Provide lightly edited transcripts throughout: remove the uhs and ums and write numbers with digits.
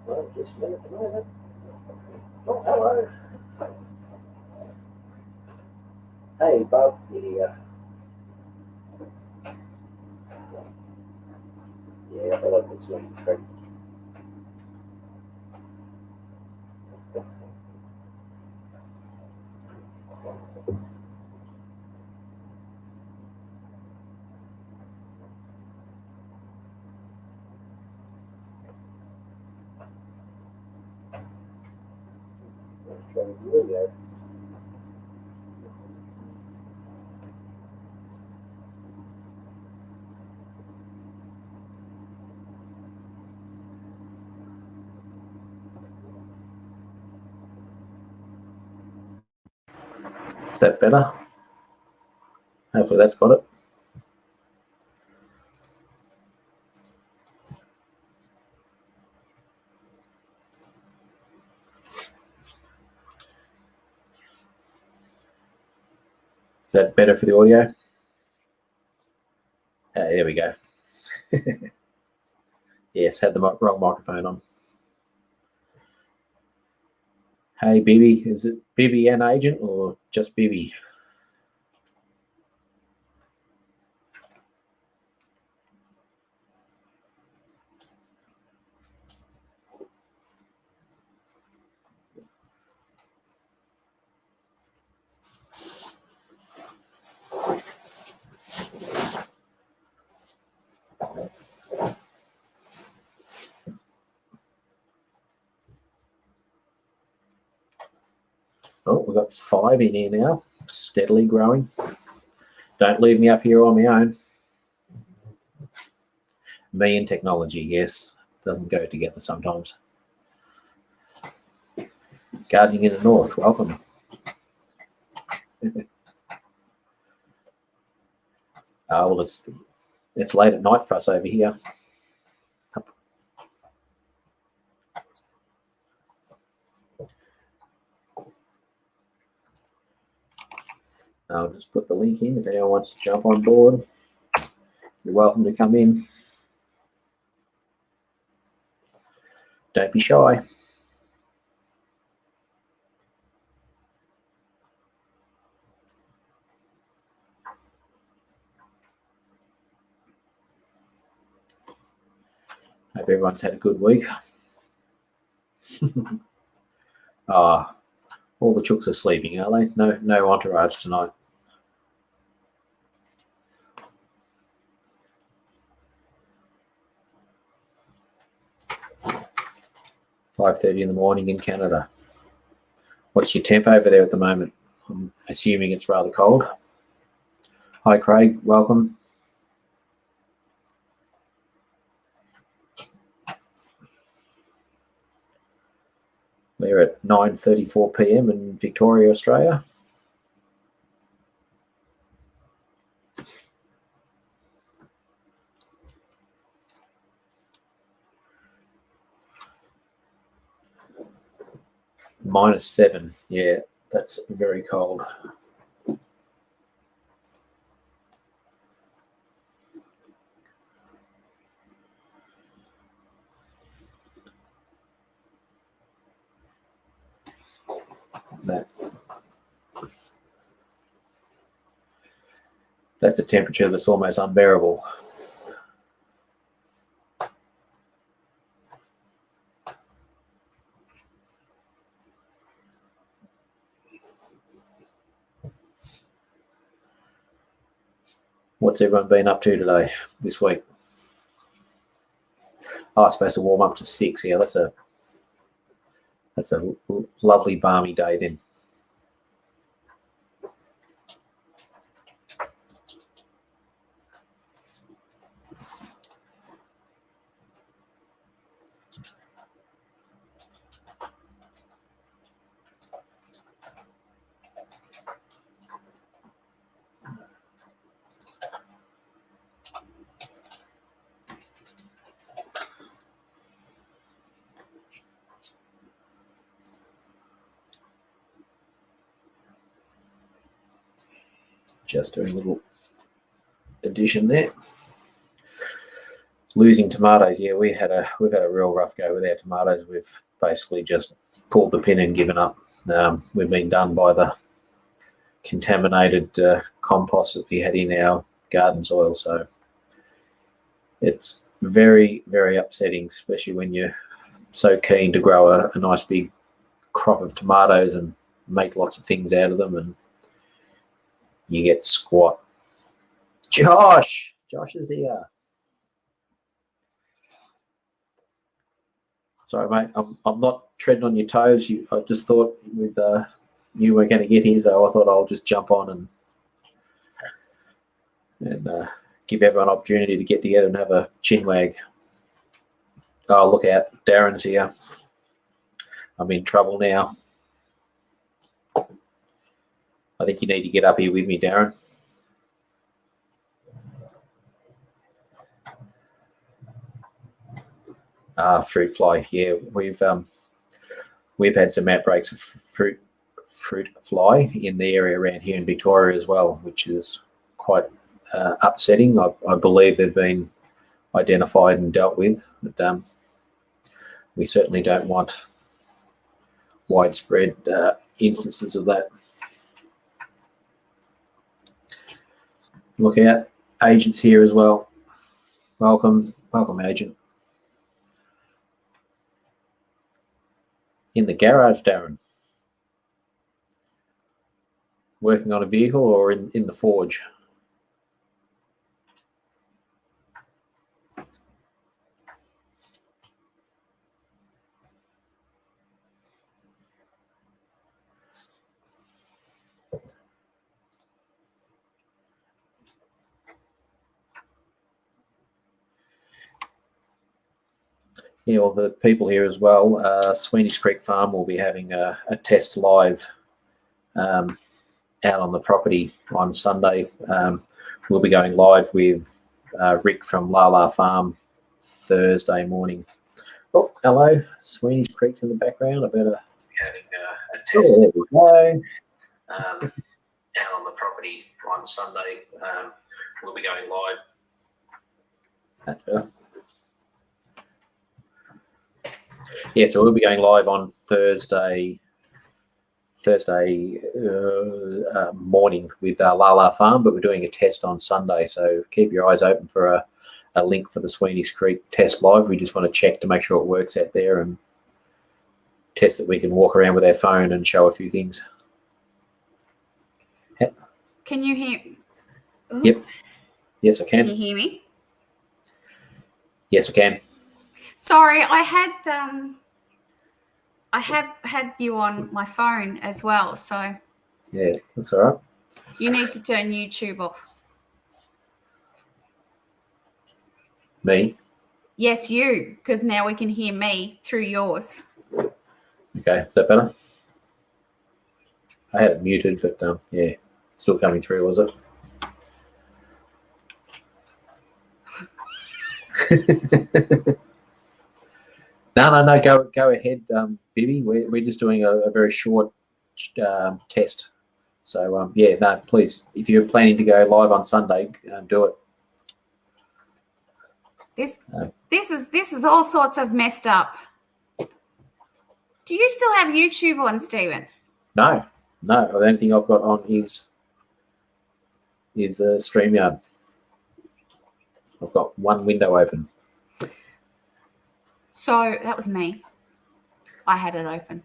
Well, just a minute at the moment. Oh, hello. Hey, Bob. Yeah. Yeah, I feel like it's really great. I'm trying to do that. Is that better? Hopefully that's got it. Is that better for the audio? There we go. Yes, had the wrong microphone on. Hey, Bibby. Is it Bibby and Agent or just Bibby? Oh, we've got 5 in here now, steadily growing. Don't leave me up here on my own. Me and technology, yes, doesn't go together sometimes. Gardening in the north, welcome. Well, it's late at night for us over here. I'll just put the link in if anyone wants to jump on board. You're welcome to come in. Don't be shy. Hope everyone's had a good week. All the chooks are sleeping, are they? No entourage tonight. "5:30 in the morning in Canada." What's your temp over there at the moment? I'm assuming it's rather cold. Hi, Craig. Welcome. We're at 9:34 p.m. in Victoria, Australia. -7. Yeah, that's very cold. That's a temperature that's almost unbearable. What's everyone been up to today, this week? Oh, I'm supposed to warm up to 6. Yeah, that's a lovely balmy day then. Just doing a little addition there. Losing tomatoes, yeah, we've had a real rough go with our tomatoes. We've basically just pulled the pin and given up. We've been done by the contaminated compost that we had in our garden soil, so it's very, very upsetting, especially when you're so keen to grow a nice big crop of tomatoes and make lots of things out of them, and you get squat. Josh is here. Sorry, mate. I'm not treading on your toes. I just thought with you were going to get here, so I thought I'll just jump on and give everyone an opportunity to get together and have a chin wag. Oh, look out. Darren's here. I'm in trouble now. I think you need to get up here with me, Darren. Fruit fly. Yeah, we've had some outbreaks of fruit fly in the area around here in Victoria as well, which is quite upsetting. I believe they've been identified and dealt with, but we certainly don't want widespread instances of that. Look out, agent's here as well. Welcome, agent. In the garage, Darren. Working on a vehicle or in the forge? Yeah, well, the people here as well. Sweeney's Creek Farm will be having a test live out on the property on Sunday. We'll be going live with Rick from La Farm Thursday morning. Oh, hello. Sweeney's Creek's in the background. I better be having a test. Oh, there we go. Out on the property on Sunday. We'll be going live. That's better. Yeah, so we'll be going live on Thursday morning with La Farm, but we're doing a test on Sunday, so keep your eyes open for a link for the Sweeney's Creek test live. We just want to check to make sure it works out there and test that we can walk around with our phone and show a few things. Can you hear? Ooh. Yep. Yes, I can. Can you hear me? Yes, I can. Sorry, I have had you on my phone as well, so yeah, that's all right. You need to turn YouTube off. Me? Yes, you, because now we can hear me through yours. Okay, is that better? I had it muted, but yeah, it's still coming through, was it? No, go ahead, Bibby. We're just doing a very short test. So yeah, no, please, if you're planning to go live on Sunday, do it. This is all sorts of messed up. Do you still have YouTube on, Stephen? No. The only thing I've got on is is the StreamYard. I've got one window open. So that was me. I had it open.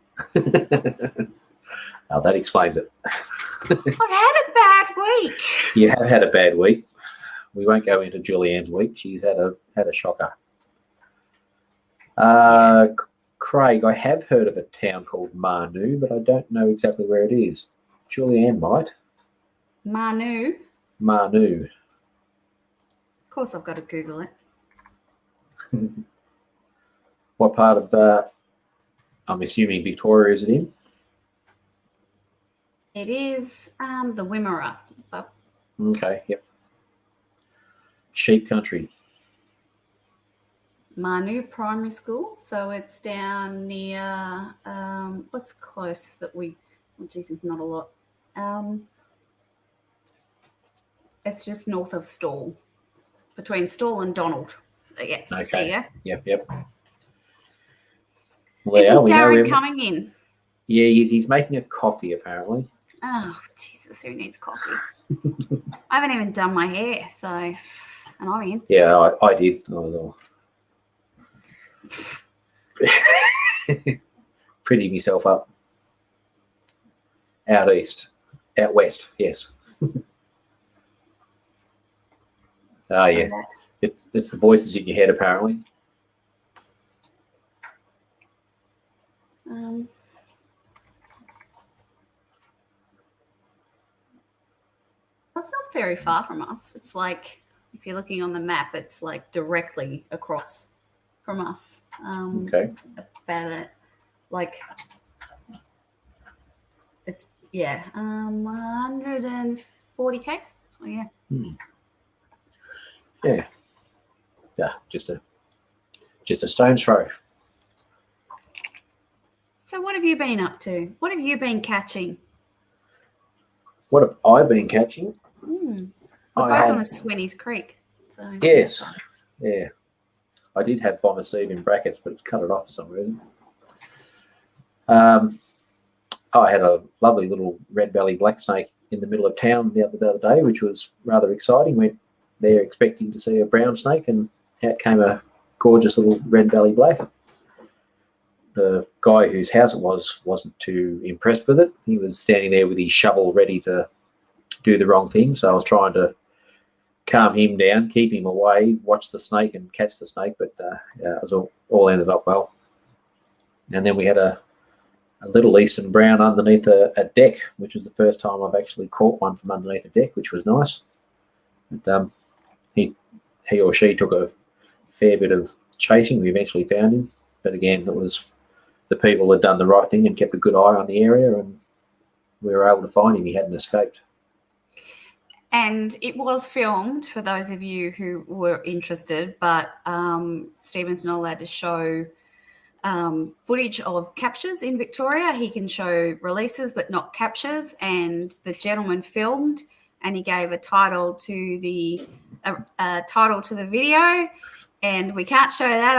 Oh, that explains it. I've had a bad week. You have had a bad week. We won't go into Julianne's week. She's had a shocker. Craig, I have heard of a town called Manu, but I don't know exactly where it is. Julianne might. Manu. Manu. Of course, I've got to Google it. What part of, I'm assuming Victoria is it in? It is the Wimmera. Okay, yep. Sheep country. Manu Primary School. So it's down near, what's close that we, oh, geez, it's not a lot. It's just north of Stawell, between Stawell and Donald. Yeah, Okay. there you go. Yep. Well, Isn't we know Darren him. coming in? Yeah, he's making a coffee apparently. Oh, Jesus, who needs coffee? I haven't even done my hair, so, and I'm in. Yeah, I did. I was all pretty myself up. Out west, yes. Oh, yeah. It's the voices in your head, apparently. That's not very far from us. It's like, if you're looking on the map, it's like directly across from us. Okay. About it, like, it's, yeah, 140 k's. So, yeah. Yeah. Yeah, just a stone's throw. So what have you been up to? What have you been catching? What have I been catching? We're both on a Swinney's Creek. So Yes. Yeah. I did have Bomber Steve in brackets, but it's cut it off for some reason. I had a lovely little red belly black snake in the middle of town the other day, which was rather exciting. Went there expecting to see a brown snake, and out came a gorgeous little red belly black. The guy whose house it wasn't too impressed with it. He was standing there with his shovel ready to do the wrong thing. So I was trying to calm him down, keep him away, watch the snake and catch the snake. But it was all ended up well. And then we had a little eastern brown underneath a deck, which was the first time I've actually caught one from underneath a deck, which was nice. But, he or she took a fair bit of chasing. We eventually found him. But again, it was the people had done the right thing and kept a good eye on the area, and we were able to find him. He hadn't escaped. And it was filmed for those of you who were interested, but Stephen's not allowed to show footage of captures in Victoria. He can show releases, but not captures. And the gentleman filmed, and he gave a title to the video, and we can't show that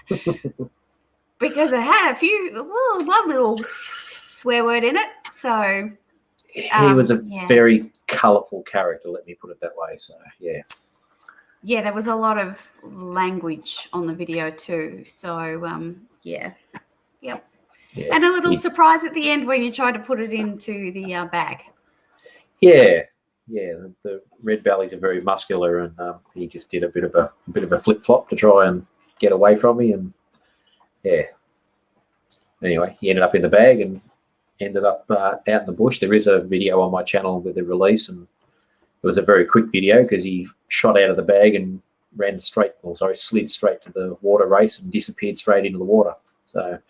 either because it had one little swear word in it. So he was a very colourful character, let me put it that way. So yeah, there was a lot of language on the video too. So yep. Yeah, and a little surprise at the end when you tried to put it into the bag. Yeah. The red bellies are very muscular, and he just did a bit of a flip flop to try and get away from me, and anyway, he ended up in the bag and ended up out in the bush. There is a video on my channel with the release, and it was a very quick video because he shot out of the bag and slid straight to the water race and disappeared straight into the water. So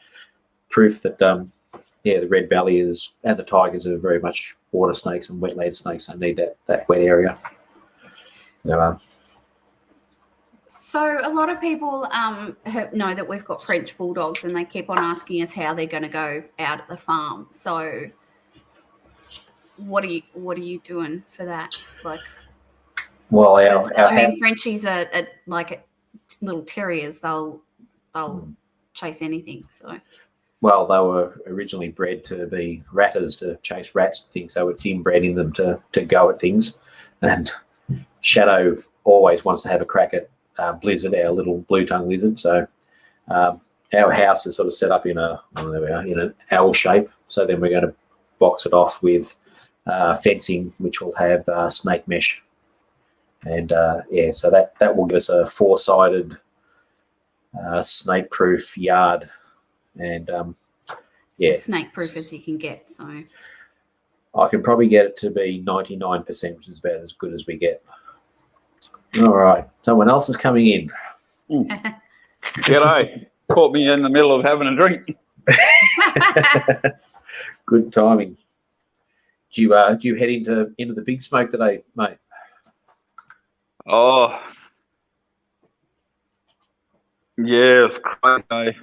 proof that the red belly and the tigers are very much water snakes and wetland snakes. They need that wet area. So a lot of people know that we've got French bulldogs, and they keep on asking us how they're going to go out at the farm. So what are you doing for that? Like, well, Frenchies are like little terriers. They'll chase anything. So. Well, they were originally bred to be ratters, to chase rats and things, so it's inbred in them to go at things. And Shadow always wants to have a crack at Blizzard, our little blue-tongued lizard. So our house is sort of set up in in an L shape. So then we're going to box it off with fencing, which will have snake mesh. And so that will give us a four-sided snake-proof yard. And as snake-proof as you can get. So I can probably get it to be 99%, which is about as good as we get. All right, someone else is coming in. G'day. Caught me in the middle of having a drink. Good timing. Do you head into the big smoke today, mate? Oh, yeah, it's crazy.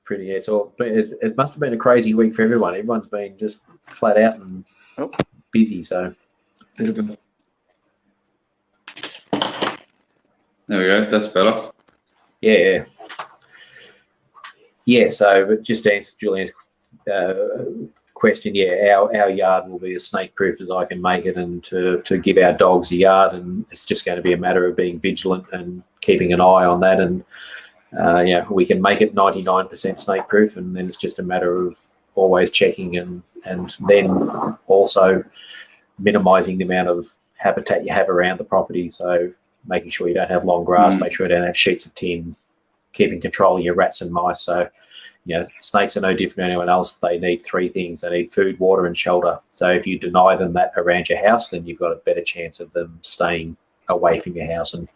Pretty. It must have been a crazy week for everyone. Everyone's been just flat out and busy. So there we go. That's better. Yeah. So, but just to answer Julian's question, our yard will be as snake-proof as I can make it, and to give our dogs a yard, and it's just going to be a matter of being vigilant and keeping an eye on that. And we can make it 99% snake-proof, and then it's just a matter of always checking and then also minimising the amount of habitat you have around the property. So making sure you don't have long grass, make sure you don't have sheets of tin, keeping control of your rats and mice. So, snakes are no different to anyone else. They need three things. They need food, water, and shelter. So if you deny them that around your house, then you've got a better chance of them staying away from your house. And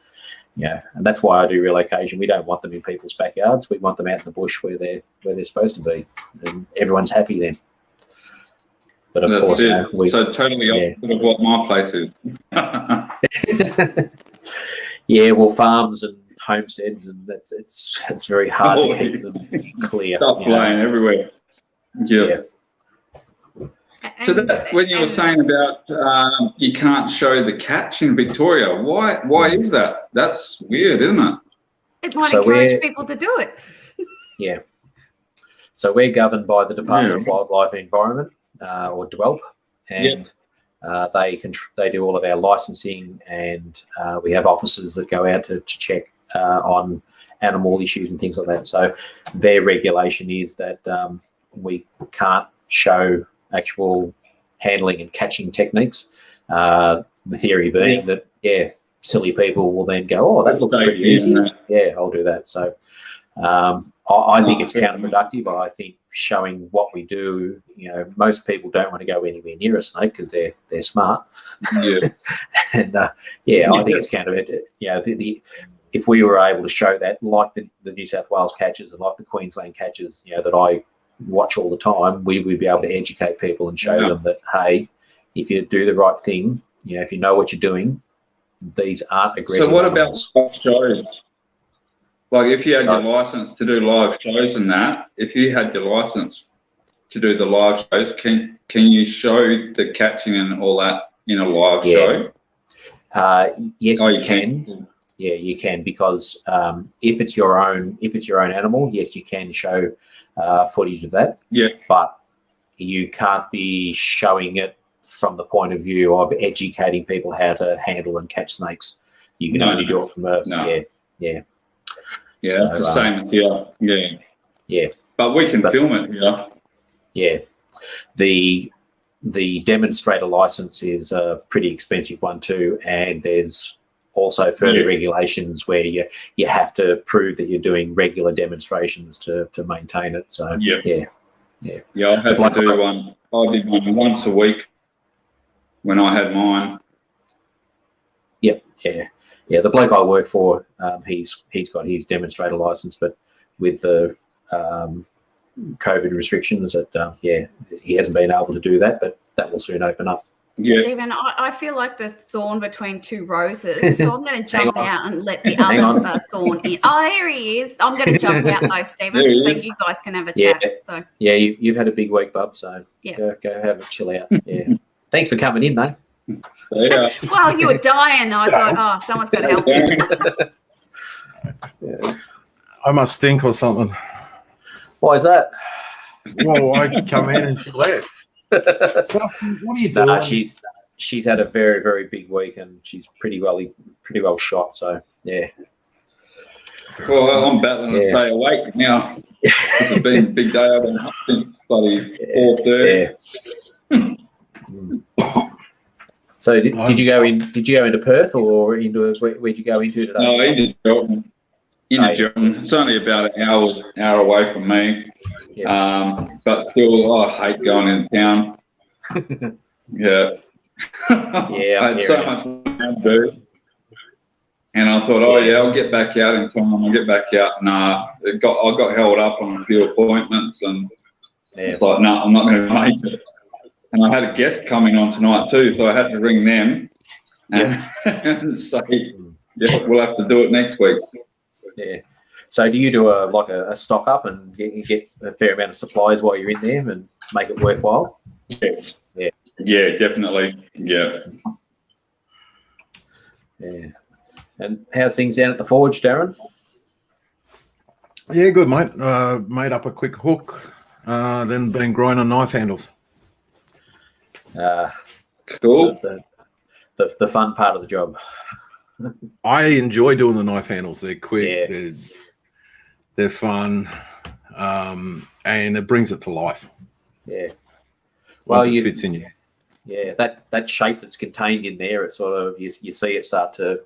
and that's why I do relocation. We don't want them in people's backyards. We want them out in the bush where they're supposed to be, and everyone's happy then. But of course, so totally opposite of what my place is. Yeah, well, farms and homesteads, and it's very hard to keep them clear. Stuff flying everywhere. Yeah. So when you were saying about you can't show the catch in Victoria, why is that? That's weird, isn't it? It might encourage people to do it. Yeah. So we're governed by the Department of Wildlife and Environment, or DWELP, and they do all of our licensing, and we have officers that go out to check on animal issues and things like that. So their regulation is that we can't show actual handling and catching techniques. The theory being that, silly people will then go, oh, that looks pretty easy. Yeah, I'll do that. So I think it's counterproductive. I think showing what we do, most people don't want to go anywhere near a snake because they're smart. Yeah. And I think it's counterproductive. If we were able to show that, like the New South Wales catches and like the Queensland catches, that I watch all the time, we would be able to educate people and show them that, hey, if you do the right thing, if you know what you're doing, these aren't aggressive. So what animals. about shows? Like if you had your license to do live shows and that, if you had your license to do the live shows, can you show the catching and all that in a live show? Yes, you can. Yeah, you can, because if it's your own animal, yes, you can show footage of that. Yeah. But you can't be showing it from the point of view of educating people how to handle and catch snakes. You can only do it from a Yeah, so, it's the same here. Yeah. Yeah. But we can film it, Yeah. The demonstrator license is a pretty expensive one too, and there's also further regulations where you have to prove that you're doing regular demonstrations to maintain it. So Yeah, I had to do one. I did one once a week when I had mine. Yep, yeah. The bloke I work for, he's got his demonstrator license, but with the COVID restrictions, that he hasn't been able to do that, but that will soon open up. Yeah. Stephen, I feel like the thorn between two roses, so I'm going to jump out and let the other thorn in. Oh, there he is. I'm going to jump out though, Stephen, so you guys can have a chat. So yeah, you've had a big week, bub. So go have a chill out. Yeah. Thanks for coming in, though. Yeah. Well, you were dying. I thought, someone's got to help me. I must stink or something. Why is that? Well, I come in and she left. Dusty, what are you doing? No, she's had a very, very big week, and she's pretty well shot. So yeah. Well, I'm battling to stay awake now. It's been a big day. I've been up since bloody 4:30. Yeah. So did you go in? Did you go into Perth or into where'd you go into today? No, into Gelton. It's only about an hour away from me. Yeah. But still, I hate going in town. Yeah. Yeah. I had so much to do. And I thought, I'll get back out in time. I'll get back out. Nah, I got held up on a few appointments, and it's like, no, I'm not going to make it. And I had a guest coming on tonight too, so I had to ring them and say, we'll have to do it next week. Yeah. So do you do a stock up and you get a fair amount of supplies while you're in there and make it worthwhile? Yes. Yeah. Yeah, definitely. Yeah. Yeah. And how's things down at the forge, Darren? Yeah, good, mate. Made up a quick hook, then been grinding knife handles. Cool. The fun part of the job. I enjoy doing the knife handles. They're quick, Yeah. they're fun, and it brings it to life. Yeah. Once it fits in you. Yeah, that shape that's contained in there, it sort of you see it start to,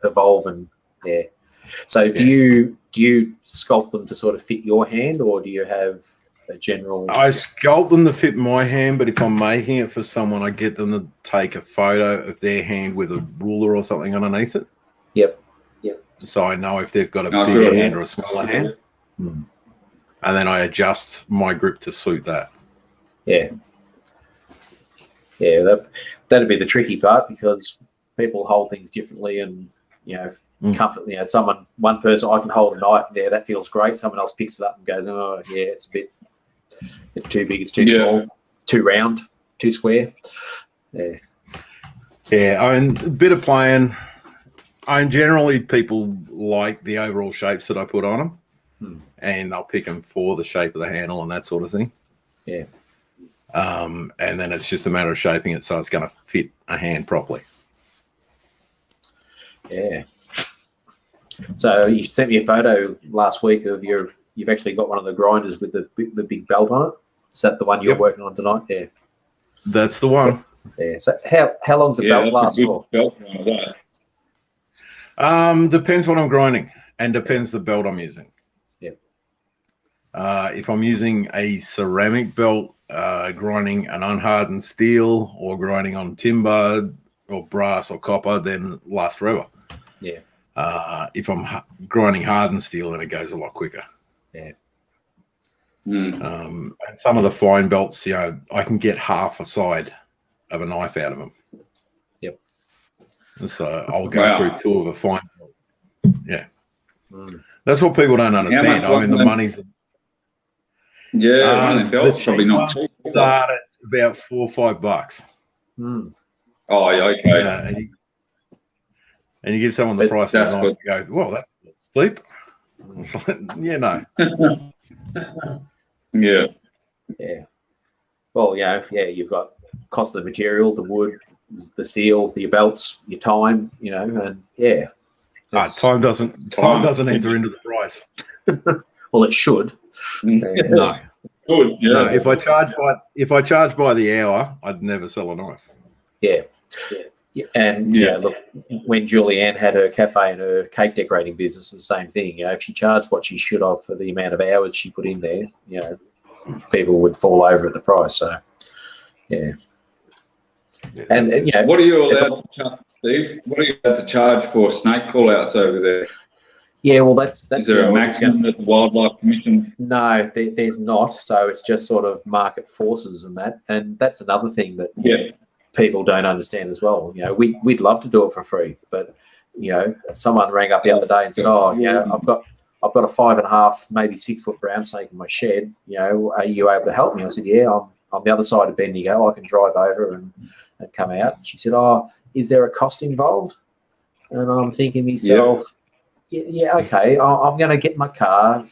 evolve and So do you sculpt them to sort of fit your hand, or do you have a general? I sculpt them to fit my hand, but if I'm making it for someone, I get them to take a photo of their hand with a ruler or something underneath it. Yep. So I know if they've got a bigger hand or a smaller hand. And then I adjust my grip to suit that. Yeah. Yeah, that'd be the tricky part, because people hold things differently, and comfort. One person, I can hold a knife there, that feels great. Someone else picks it up and goes, oh yeah, it's too big, it's too small, too round, too square. Yeah. Yeah, I mean, a bit of playing. Generally people like the overall shapes that I put on them, and they'll pick them for the shape of the handle and that sort of thing. Yeah. And then it's just a matter of shaping it so it's going to fit a hand properly. Yeah. So you sent me a photo last week of you've actually got one of the grinders with the big belt on it. Is that the one you're working on tonight? Yeah. That's the one. So how long's the belt last for? Depends what I'm grinding, and depends the belt I'm using. Yep. If I'm using a ceramic belt, grinding an unhardened steel or grinding on timber or brass or copper, then lasts forever. Yeah. If I'm grinding hardened steel, then it goes a lot quicker. Yeah. And some of the fine belts, I can get half a side of a knife out of them. Yep. So I'll go through two of a fine belt. Yeah. That's what people don't understand. I mean, the money's... Yeah, one of the belts probably not cheap. Start at about $4 or $5. Oh, yeah, okay. And you give someone the price of the knife, you go, well, that's steep. It's like, no. Yeah. Yeah. Well, you've got cost of the materials, the wood, the steel, your belts, your time, and yeah. Time doesn't enter into the price. Well, it should. No. Good. Yeah. No, if I charge by the hour, I'd never sell a knife. Yeah. And look, when Julianne had her cafe and her cake decorating business, the same thing. If she charged what she should have for the amount of hours she put in there, people would fall over at the price. So, yeah. And what are you allowed to charge, Steve? What are you allowed to charge for snake call-outs over there? Yeah, well, that's is there a maximum at the Wildlife Commission? No, there's not. So it's just sort of market forces and that, and that's another thing that people don't understand as well. We'd love to do it for free, but someone rang up the other day and said, "Oh, I've got a 5.5, maybe 6 foot brown snake in my shed. Are you able to help me?" I said, "Yeah, I'm on the other side of Bendigo. I can drive over and come out." And she said, "Oh, is there a cost involved?" And I'm thinking to myself, yeah, okay, I'm going to get my car,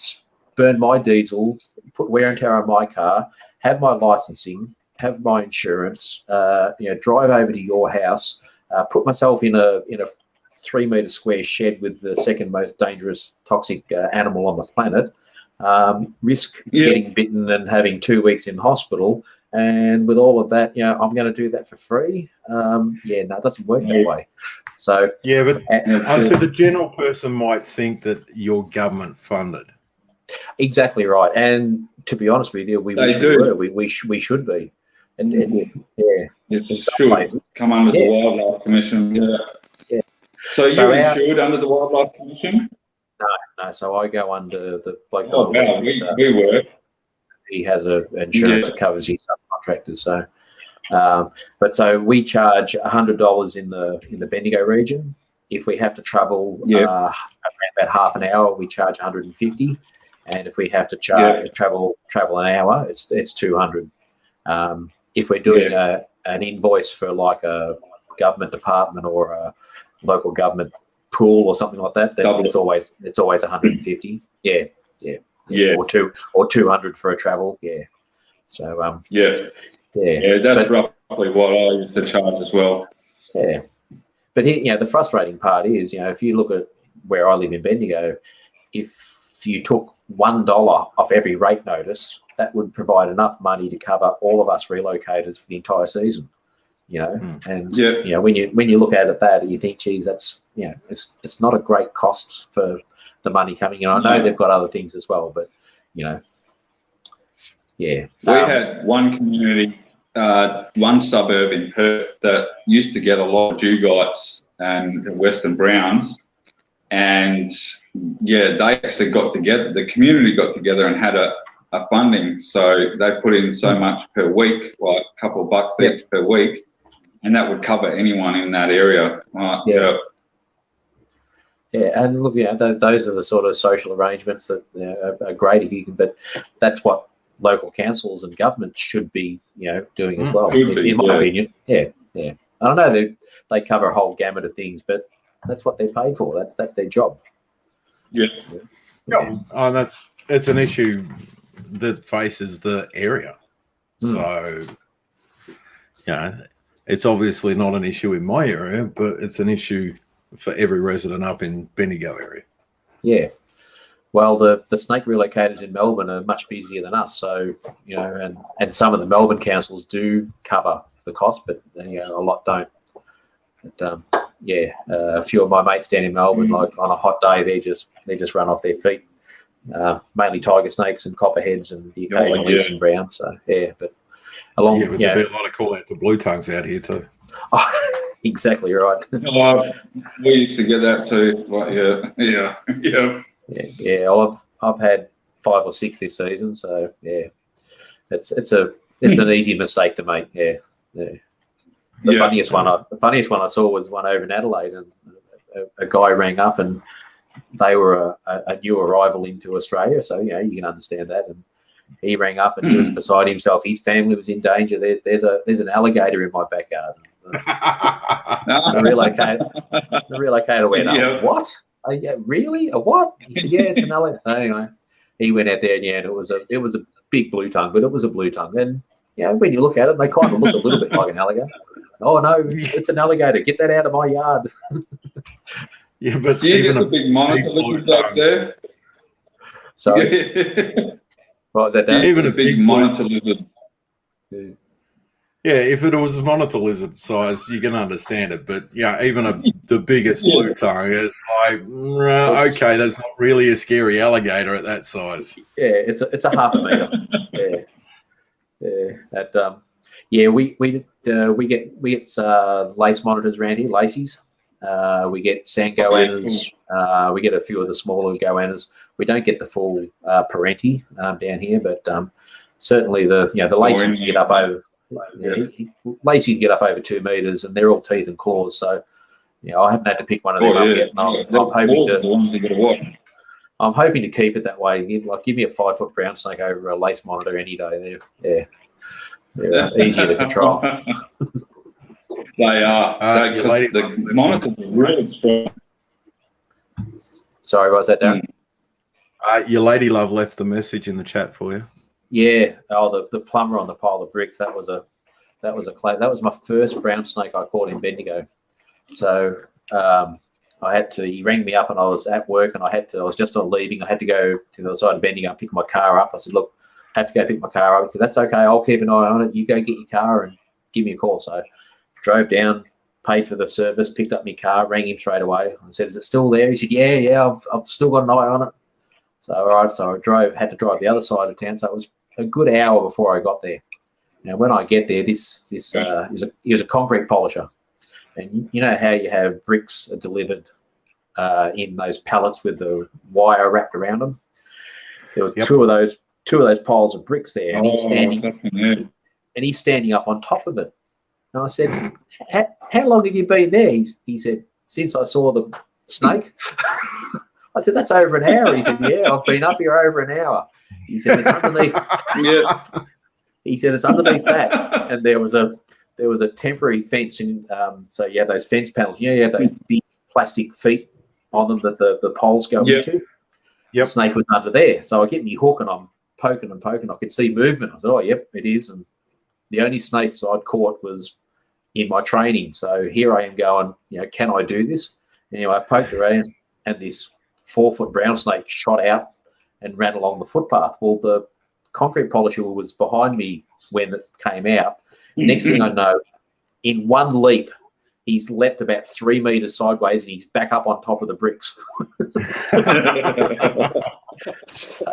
burn my diesel, put wear and tear on my car, have my licensing, have my insurance, drive over to your house, put myself in a 3 meter square shed with the second most dangerous toxic animal on the planet, risk getting bitten and having 2 weeks in hospital. And with all of that, I'm going to do that for free. No, it doesn't work that way. So but I said the general person might think that you're government funded. Exactly right. And to be honest with you, we wish we were. We should be. And it should come under the Wildlife Commission. Yeah. So you're insured under the Wildlife Commission? No. So I go under the bloke. Oh, wow. We were. He has an insurance that covers his subcontractors. So, so we charge $100 in the Bendigo region. If we have to travel around about half an hour, we charge $150. And if we have to travel an hour, it's $200. If we're doing an invoice for like a government department or a local government pool or something like that, then it's always $150. Or 200 for a travel. So that's roughly what I used to charge as well. But here, the frustrating part is, if you look at where I live in Bendigo, if you took $1 off every rate notice, that would provide enough money to cover all of us relocators for the entire season. And when you look at it, you think, geez, that's it's not a great cost for the money coming in. I know they've got other things as well, but we had one community, one suburb in Perth that used to get a lot of dugoughts and Western Browns, and they actually got together. The community got together and had a funding, so they put in so much per week, like a couple of bucks each per week, and that would cover anyone in that area. And look, those are the sort of social arrangements that are great if you can. But that's what local councils and governments should be, doing as well. In my opinion, I don't know, they cover a whole gamut of things, but that's what they're paid for. That's their job. Oh, it's an issue that faces the area. So, it's obviously not an issue in my area, but it's an issue for every resident up in Bendigo area. Well, the snake relocators in Melbourne are much busier than us. So, and some of the Melbourne councils do cover the cost, but a lot don't. But, a few of my mates down in Melbourne, like on a hot day, they just run off their feet. Mainly tiger snakes and copperheads and the occasional eastern brown. So but along, there'd be a lot of call out to blue tongues out here too. Exactly right. We used to get that too. I've had 5 or 6 this season, so it's an easy mistake to make. The funniest one I saw was one over in Adelaide, and a guy rang up, and they were a new arrival into Australia, so you can understand that. And he rang up, and he was beside himself. His family was in danger. There's an alligator in my backyard. The relocator went, what? Really? A what? He said, it's an alligator. So anyway, he went out there, and it was a big blue tongue, but it was a blue tongue. And when you look at it, they kind of look a little bit like an alligator. Oh no, it's an alligator. Get that out of my yard. But do you get the big monitor lizards up there? Sorry. What was that, Dan? Even a big monitor lizard. If it was monitor lizard size, you can understand it. But even the biggest blue tongue is like, okay, that's not really a scary alligator at that size. It's a half a meter. We get lace monitors around here, lacies. We get sand goannas. We get a few of the smaller goannas. We don't get the full parenti down here, but certainly the lacies get up over. Lacies get up over 2 meters, and they're all teeth and claws. So, I haven't had to pick one of them up yet. I'm hoping to keep it that way. Give me a 5-foot brown snake over a lace monitor any day. They're easier to control. They are. The monitors are really strong. Sorry, what was that, Darren? Your lady love left the message in the chat for you. Yeah. Oh, the plumber on the pile of bricks. That was my first brown snake I caught in Bendigo. So he rang me up and I was at work and I was just on leaving. I had to go to the other side of Bendigo and pick my car up. I said, look, I have to go pick my car up. He said, that's okay. I'll keep an eye on it. You go get your car and give me a call. So drove down, paid for the service, picked up my car, rang him straight away and said, is it still there? He said, yeah, I've still got an eye on it. So, all right. So I had to drive the other side of town. So it was a good hour before I got there. Now, when I get there, he was a concrete polisher. And you know how you have bricks delivered in those pallets with the wire wrapped around them? There was two of those piles of bricks there, and he's standing up on top of it. And I said, how long have you been there? He said, since I saw the snake. I said, that's over an hour. He said, yeah, I've been up here over an hour. He said, it's underneath. Yeah. He said, it's underneath that. And there was a temporary fence in. So you have those fence panels. You have those big plastic feet on them that the poles go into. Yep. The snake was under there. So I get my hook and I'm poking and poking. I could see movement. I said, oh, yep, it is. And the only snakes I'd caught was in my training. So here I am going, can I do this? Anyway, I poked around and this 4-foot brown snake shot out and ran along the footpath. Well, the concrete polisher was behind me when it came out. Next thing I know, in one leap, he's leapt about 3 meters sideways and he's back up on top of the bricks. so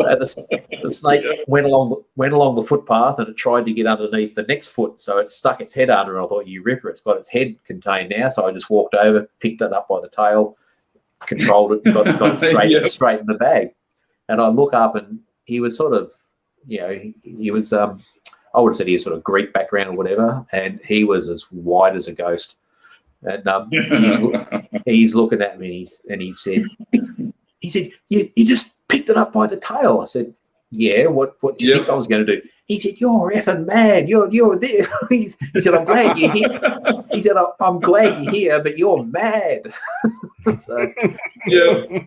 the snake went along the footpath and it tried to get underneath the next foot. So it stuck its head under and I thought, you ripper, it's got its head contained now. So I just walked over, picked it up by the tail, controlled it, got it straight in the bag. And I look up and he was sort of, he was, I would have said he was sort of Greek background or whatever, and he was as white as a ghost. And he's looking at me and he said, you just picked it up by the tail. I said, yeah, what do you think I was going to do? He said, you're effing mad. You're there. He said, I'm glad you're here. He said, I'm glad you're here, but you're mad. So, yeah.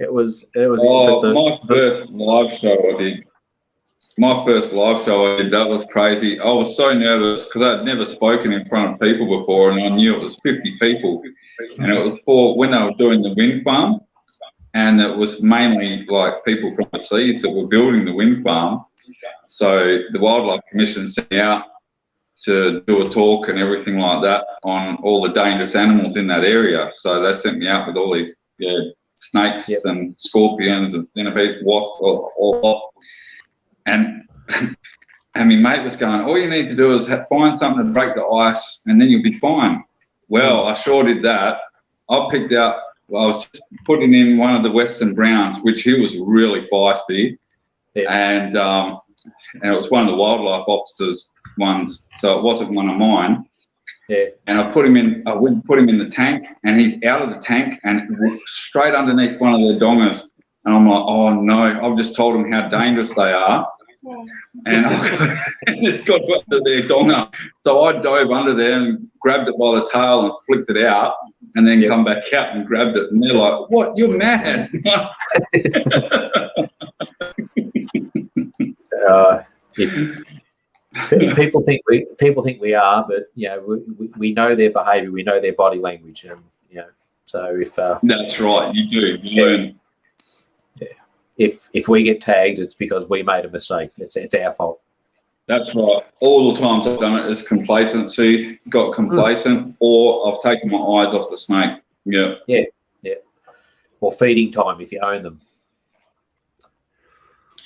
It was. My first live show I did, that was crazy. I was so nervous because I'd never spoken in front of people before, and I knew it was 50 people, and it was for when they were doing the wind farm, and it was mainly like people from overseas that were building the wind farm. So the Wildlife Commission sent me out to do a talk and everything like that on all the dangerous animals in that area. So they sent me out with all these snakes and scorpions and centipedes, wasps, all. And my mate was going, all you need to do is find something to break the ice and then you'll be fine. Well, I sure did that. I was just putting in one of the Western Browns, which he was really feisty. Yeah. And it was one of the wildlife officers' ones, so it wasn't one of mine. Yeah. And I went and put him in the tank, and he's out of the tank and straight underneath one of their dongers. And I'm like, oh no, I've just told them how dangerous they are. And it's got under their donger. So I dove under there and grabbed it by the tail and flicked it out and then come back out and grabbed it. And they're like, what? You're mad. People think we are, but we know their behaviour, we know their body language, and so if that's right, you do. You learn. If we get tagged, it's because we made a mistake. It's our fault. That's right. All the times I've done it is complacency, got complacent, or I've taken my eyes off the snake. Yeah. Yeah. Yeah. Or feeding time if you own them.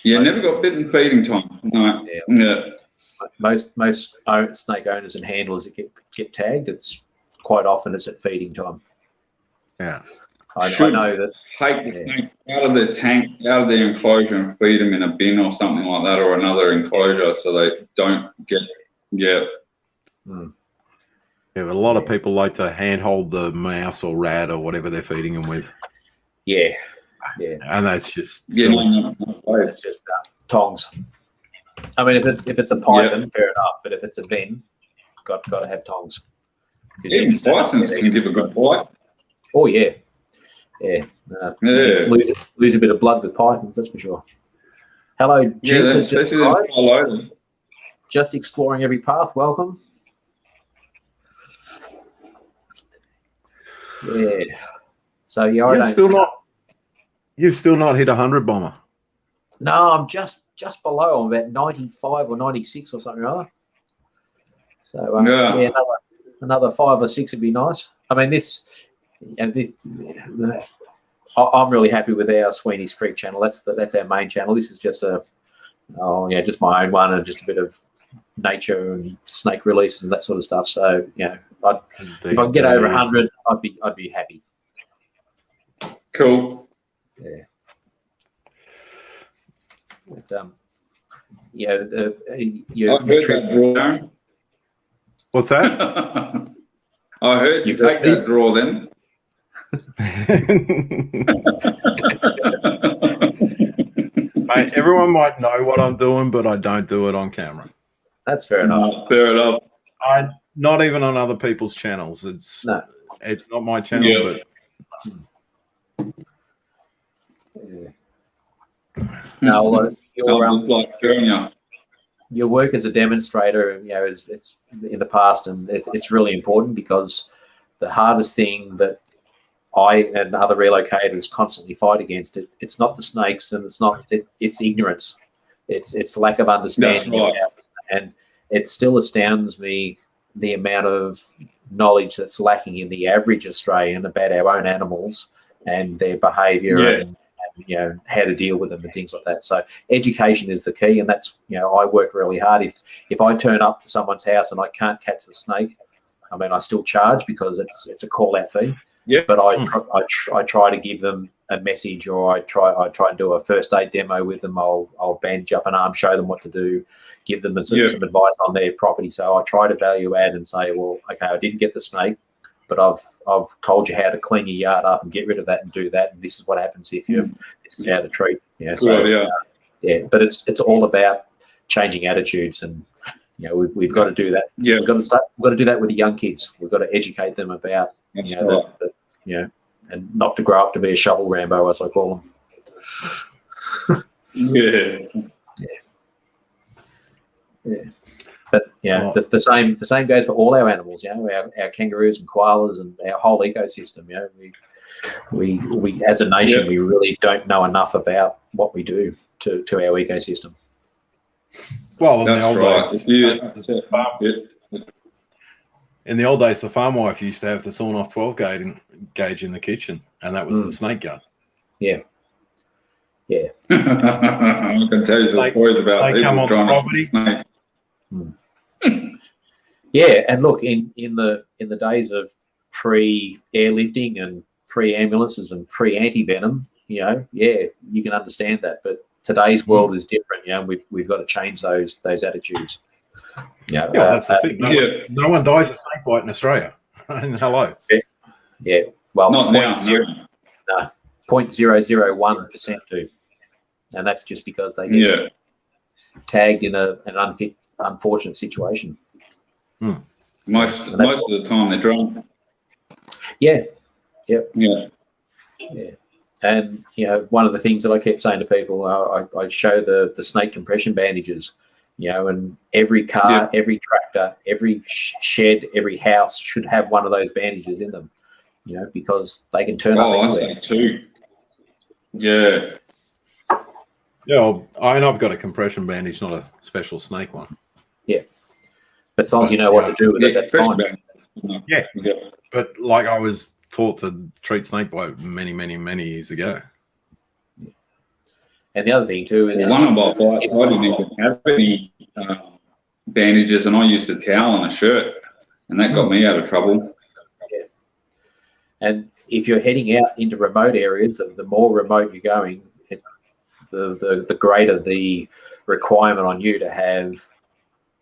Yeah, never got bitten feeding time. No. Yeah. Most snake owners and handlers that get tagged, it's quite often it's at feeding time. Yeah. I know that. Take the snake out of the tank, out of the enclosure, and feed them in a bin or something like that, or another enclosure, so they don't get. Yeah. Yeah, but a lot of people like to handhold the mouse or rat or whatever they're feeding them with. Yeah. Yeah. And that's just it's just tongs. I mean, if it's a python, fair enough, but if it's a ven, got to have tongs. Even pythons can give a good bite. Oh yeah. Lose a bit of blood with pythons, that's for sure. Hello, Yeah, Jim has just especially them arrived. follow. Just exploring every path. Welcome. Yeah. So yeah, I don't. You've still not hit 100, Bomber. No, I'm just below. I'm about 95 or 96 or something or other. So yeah, another 5 or 6 would be nice. I mean, I'm really happy with our Sweeney's Creek channel. That's our main channel. This is just just my own one and just a bit of nature and snake releases and that sort of stuff. So if I can get over 100, I'd be happy. Cool. Yeah. But, I heard that draw, Darren. What's that? I heard you take that draw then. Mate, everyone might know what I'm doing, but I don't do it on camera. That's fair enough. Fair enough. Not even on other people's channels. It's not my channel, but no, your work as a demonstrator, it's in the past, and it's really important because the hardest thing that I and other relocators constantly fight against it's not the snakes, and it's ignorance. It's lack of understanding. That's right. And it still astounds me the amount of knowledge that's lacking in the average Australian about our own animals and their behaviour and how to deal with them and things like that. So education is the key, and that's I work really hard. If I turn up to someone's house and I can't catch the snake, I mean I still charge because it's a call out fee. Yeah. But I try to give them a message, or I try and do a first aid demo with them. I'll bandage up an arm, show them what to do, give them some advice on their property. So I try to value add and say, well, okay, I didn't get the snake, but I've told you how to clean your yard up and get rid of that and do that. And this is what happens if you. This is how to treat. But it's all about changing attitudes, and we've got to do that. Yeah, we've got to do that with the young kids. We've got to educate them about and not to grow up to be a shovel Rambo, as I call them. But the same goes for all our animals. Our kangaroos and koalas and our whole ecosystem. We as a nation we really don't know enough about what we do to our ecosystem. Well, in the old days, the farm wife used to have the sawn off 12 gauge in the kitchen, and that was the snake gun. Yeah. I can tell you some stories about people trying to snakes. Yeah, and look, in the days of pre-airlifting and pre-ambulances and pre-anti-venom, you can understand that. But today's world is different. We've got to change those attitudes. That's the thing. No one dies of snake bite in Australia. Hello. Yeah. Well, not now. 0.001% do, and that's just because they get tagged in an unfortunate situation. Most of the time they're drunk. Yeah. And one of the things that I keep saying to people, I show the snake compression bandages. And every car, every tractor, every shed, every house should have one of those bandages in them. Because they can turn up anywhere. I see too. Yeah. Yeah, I've got a compression bandage, not a special snake one. Yeah. But as long as you know what to do with it, that's fine. Yeah. But like I was taught to treat snake bite many, many, many years ago. And the other thing too is one of my bites, I didn't even have any bandages, and I used a towel and a shirt, and that got me out of trouble. Yeah. And if you're heading out into remote areas, the more remote you're going, the greater the requirement on you to have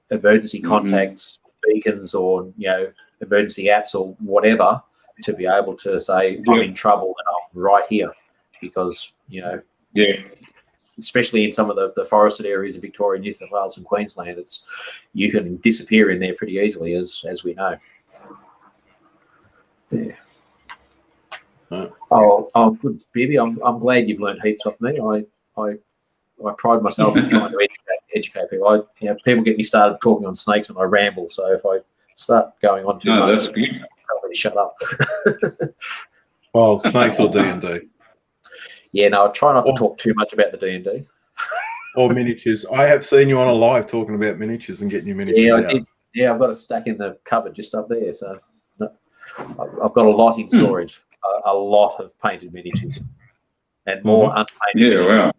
emergency contacts, beacons, or emergency apps or whatever to be able to say I'm in trouble and I'm right here, because especially in some of the forested areas of Victoria, New South Wales, and Queensland, you can disappear in there pretty easily, as we know. Yeah. Oh, good, Bibby. I'm glad you've learned heaps off me. I I pride myself in trying to educate people. People get me started talking on snakes and I ramble. So if I start going on too much, that's good. I'll really shut up. Well, snakes or D&D. Yeah, no, I try not to talk too much about the D&D. Or miniatures. I have seen you on a live talking about miniatures and getting your miniatures Yeah, I out. did. Yeah, I've got a stack in the cupboard just up there. So I've got a lot in storage, a lot of painted miniatures and more unpainted miniatures.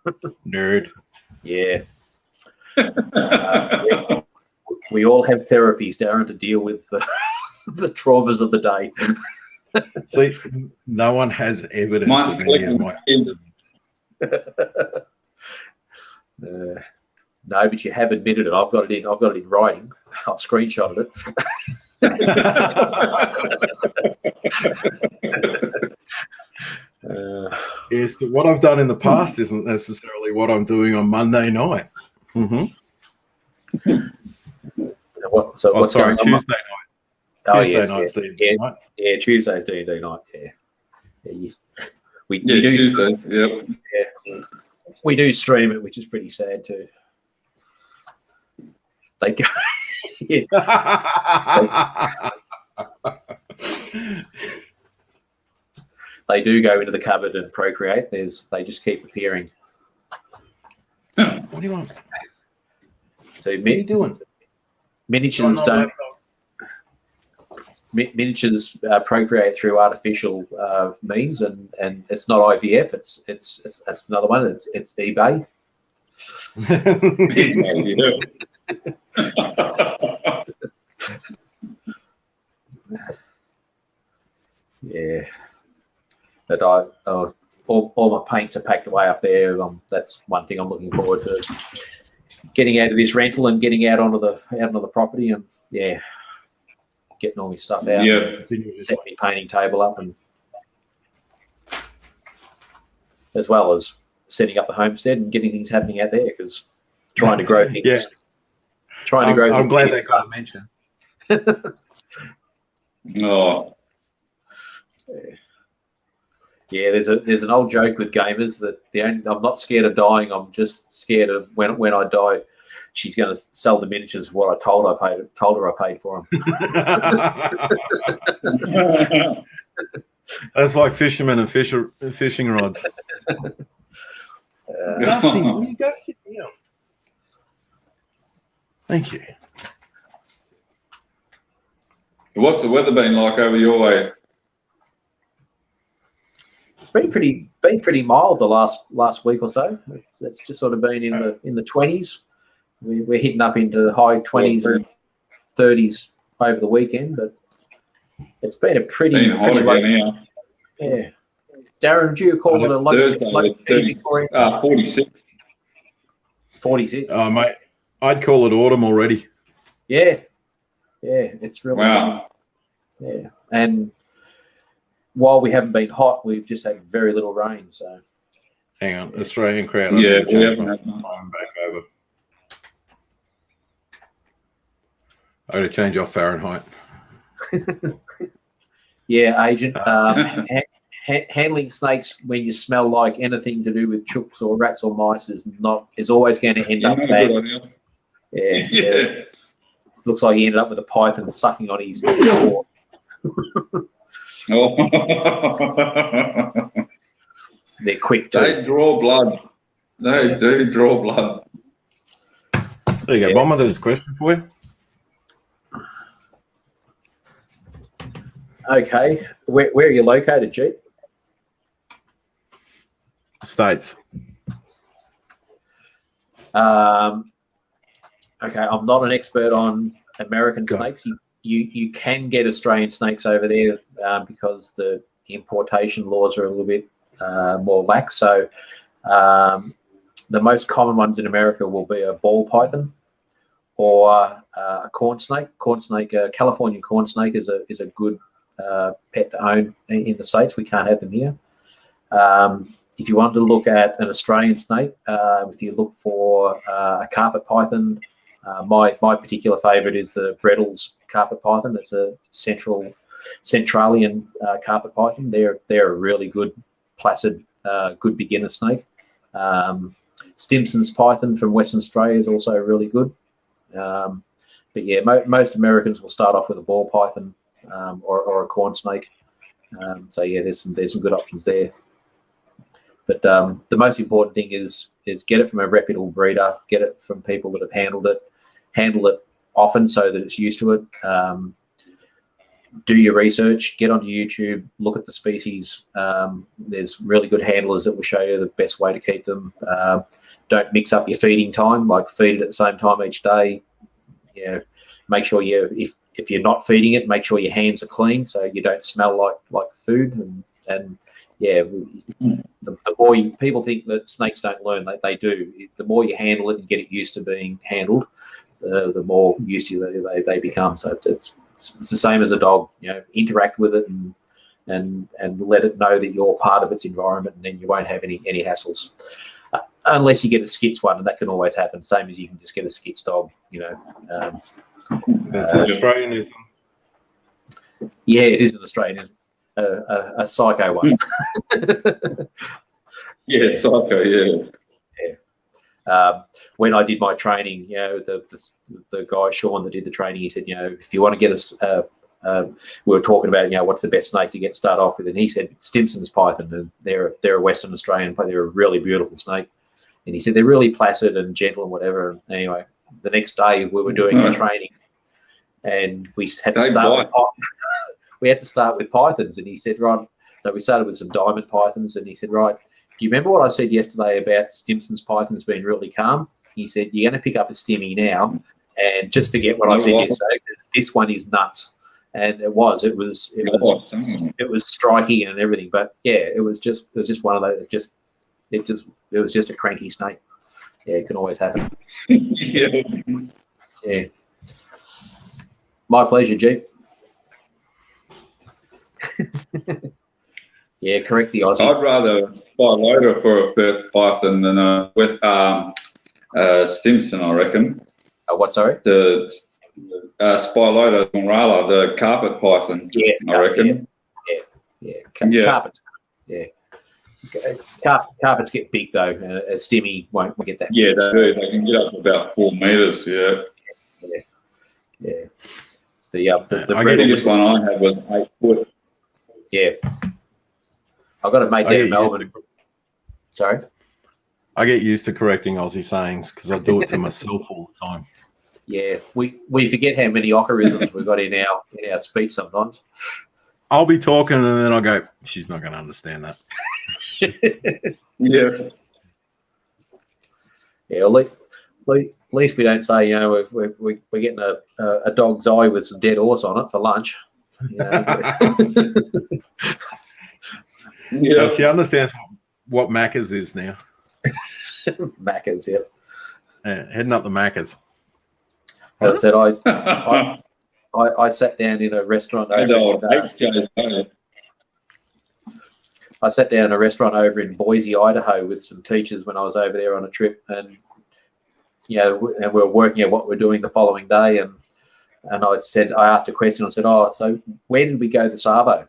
Wow. Nerd. Yeah. We all have therapies, Darren, to deal with the traumas of the day. See, no one has evidence Mine's of any of my kids. No, but you have admitted it. I've got it in writing. I've screenshotted it. Yes, but what I've done in the past isn't necessarily what I'm doing on Monday night. So what's sorry, going on? Tuesday night. Oh, Tuesday yes, night's yeah. D&D night. Yeah, Tuesday's D&D night. Yeah. We Yeah, do. Tuesday. Yep. Yeah, we do stream it, which is pretty sad too. They go. Yeah. They do go into the cupboard and procreate. They just keep appearing. What do you want? So What are you doing? miniatures don't. Miniatures procreate through artificial means, and it's not IVF. It's another one. It's eBay. Yeah, but all my paints are packed away up there. That's one thing I'm looking forward to, getting out of this rental and getting out onto the property, and yeah, getting all my stuff out. Yeah. Set my painting table up, and as well as setting up the homestead and getting things happening out there, because trying to grow things. Yeah. I'm glad they got mentioned. Oh. Yeah, there's an old joke with gamers that I'm not scared of dying. I'm just scared of when I die, she's going to sell the miniatures for what I told her I paid for them. That's like fishermen and fishing rods. Dusty, will you go sit down? Thank you. What's the weather been like over your way? It's been pretty mild the last week or so. It's just sort of been in the 20s. We're hitting up into high 20s and 30s over the weekend, but it's been a pretty hot low. again now. Yeah. Darren, do you call it a low? Thursday, 46. 46. Oh, mate, I'd call it autumn already. Yeah. Yeah, it's really Wow. Yeah, and while we haven't been hot, we've just had very little rain. So, Hang on, Australian crowd. Yeah, I we haven't had much. phone back over. I got to change off Fahrenheit. yeah, agent. Handling snakes when you smell like anything to do with chooks or rats or mice is always going to end up bad. Yeah. It looks like he ended up with a python sucking on his jaw. They're quick too. They draw blood. They do draw blood. There you go, Bomber. There's a question for you. Okay, where are you located, Jeep? States. Okay, I'm not an expert on American snakes. You can get Australian snakes over there because the importation laws are a little bit more lax. So the most common ones in America will be a ball python or a corn snake. Californian corn snake is a good pet to own in the States. We can't have them here. If you want to look at an Australian snake, if you look for a carpet python, my particular favourite is the Brettles carpet python. It's a Centralian carpet python. They're a really good, placid, good beginner snake. Stimson's python from Western Australia is also really good. But yeah, most Americans will start off with a ball python or a corn snake. So yeah, there's some good options there. But the most important thing is get it from a reputable breeder, get it from people that have handle it often so that it's used to it. Do your research, get onto YouTube, look at the species. There's really good handlers that will show you the best way to keep them. Don't mix up your feeding time, like feed it at the same time each day. Make sure if you're not feeding it, make sure your hands are clean so you don't smell like food. And the more people think that snakes don't learn, they do. The more you handle it and get it used to being handled, the more used to they become. So it's the same as a dog. Interact with it and let it know that you're part of its environment, and then you won't have any hassles. Unless you get a skits one, and that can always happen. Same as you can just get a skits dog. That's an Australianism. Yeah, it is an Australianism. A psycho one. Yeah, psycho. Yeah. When I did my training, the guy Sean that did the training, he said, if you want to get us, we were talking about, what's the best snake to start off with, and he said Stimson's python, and they're a Western Australian, but they're a really beautiful snake, and he said they're really placid and gentle and whatever. And anyway, the next day we were doing our training, and we had to start. We had to start with pythons, and he said, right. So we started with some diamond pythons, and he said, right. Do you remember what I said yesterday about Stimson's pythons being really calm? He said, you're going to pick up a stimmy now, and just forget what I said yesterday, because this one is nuts. And it was striking and everything. But yeah, it was just one of those. It was just a cranky snake. Yeah, it can always happen. Yeah. My pleasure, Jeep. Yeah, correct the Aussie. I'd rather buy loader for a first python than a Stimson, I reckon. What, sorry? The Spyloda Morala, the carpet python, I reckon. Yeah. Carpet. Yeah. Carpets get big, though. A stimmy won't get that. Yeah, they do. They can get up to about 4 metres, yeah. The biggest one I had was 8 foot. Yeah. I've got a mate there in Melbourne. Sorry? I get used to correcting Aussie sayings because I do it to myself all the time. Yeah, we forget how many ocarisms we've got in our speech sometimes. I'll be talking and then I'll go, she's not going to understand that. Yeah. Yeah, at least we don't say, we're getting a dog's eye with some dead horse on it for lunch. Yeah. She understands what Macca's is now. Macca's, yeah. Heading up the Macca's. As I said, I sat down in a restaurant. I sat down in a restaurant over in Boise, Idaho, with some teachers when I was over there on a trip, and and we were working out what we're doing the following day, and I asked a question. I said, "Oh, so where did we go to Savo?"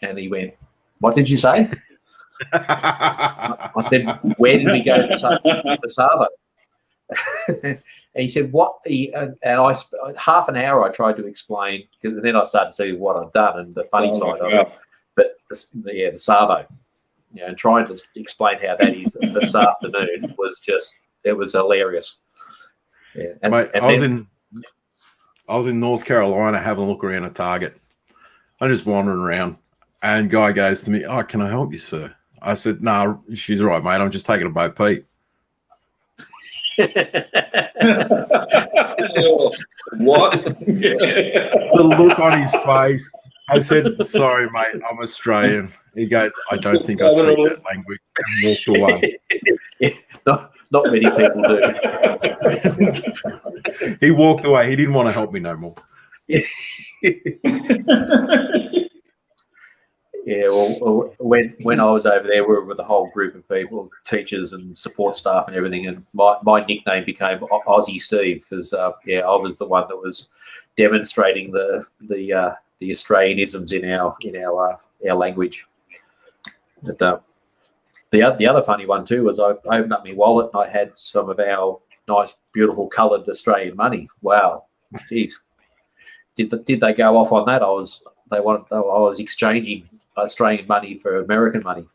And he went, "What did you say?" I said, "Where did we go to Savo?" And he said, "What?" And I half an hour I tried to explain, and then I started to see what I'd done and the funny side of it. But the Savo, and trying to explain how that is this afternoon it was hilarious. Yeah, Mate, I was in North Carolina having a look around a Target. I'm just wandering around, and guy goes to me, "Oh, can I help you, sir?" I said, "No, she's all right, mate. I'm just taking a boat, Pete." What? The look on his face. I said, "Sorry, mate, I'm Australian." He goes, "I don't think I speak that language," and walked away. Not many people do. He walked away. He didn't want to help me no more. Yeah, well, when I was over there, we were with a whole group of people, teachers and support staff and everything, and my nickname became Aussie Steve because I was the one that was demonstrating the Australianisms in our language. But The other funny one too was I opened up my wallet and I had some of our nice, beautiful coloured Australian money. Wow, geez, did they go off on that? I was exchanging Australian money for American money.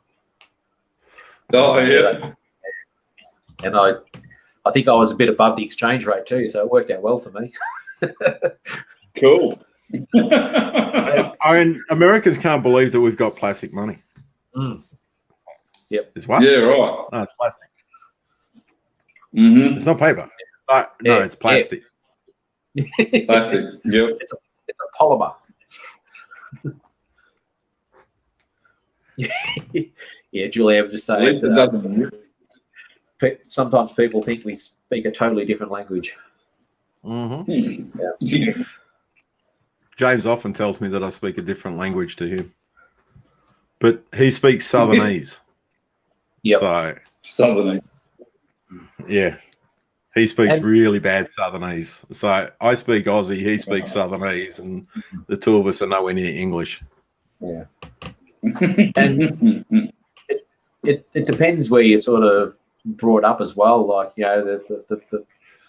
Oh, yeah. And I think I was a bit above the exchange rate too, so it worked out well for me. Cool. Americans can't believe that we've got plastic money. Mm. Yep. It's what? Yeah, right. No, it's plastic. Mm-hmm. It's not paper. No, it's plastic. Plastic. Yep. It's a polymer. Yeah, Julie, I was just saying. It doesn't. Sometimes people think we speak a totally different language. Mm-hmm. Yeah. James often tells me that I speak a different language to him, but he speaks Southernese. Yep. So Southern. yeah, he speaks really bad Southernese. So I speak Aussie, he speaks Southernese, and the two of us are nowhere near English. Yeah. And it depends where you're sort of brought up as well. Like, you know,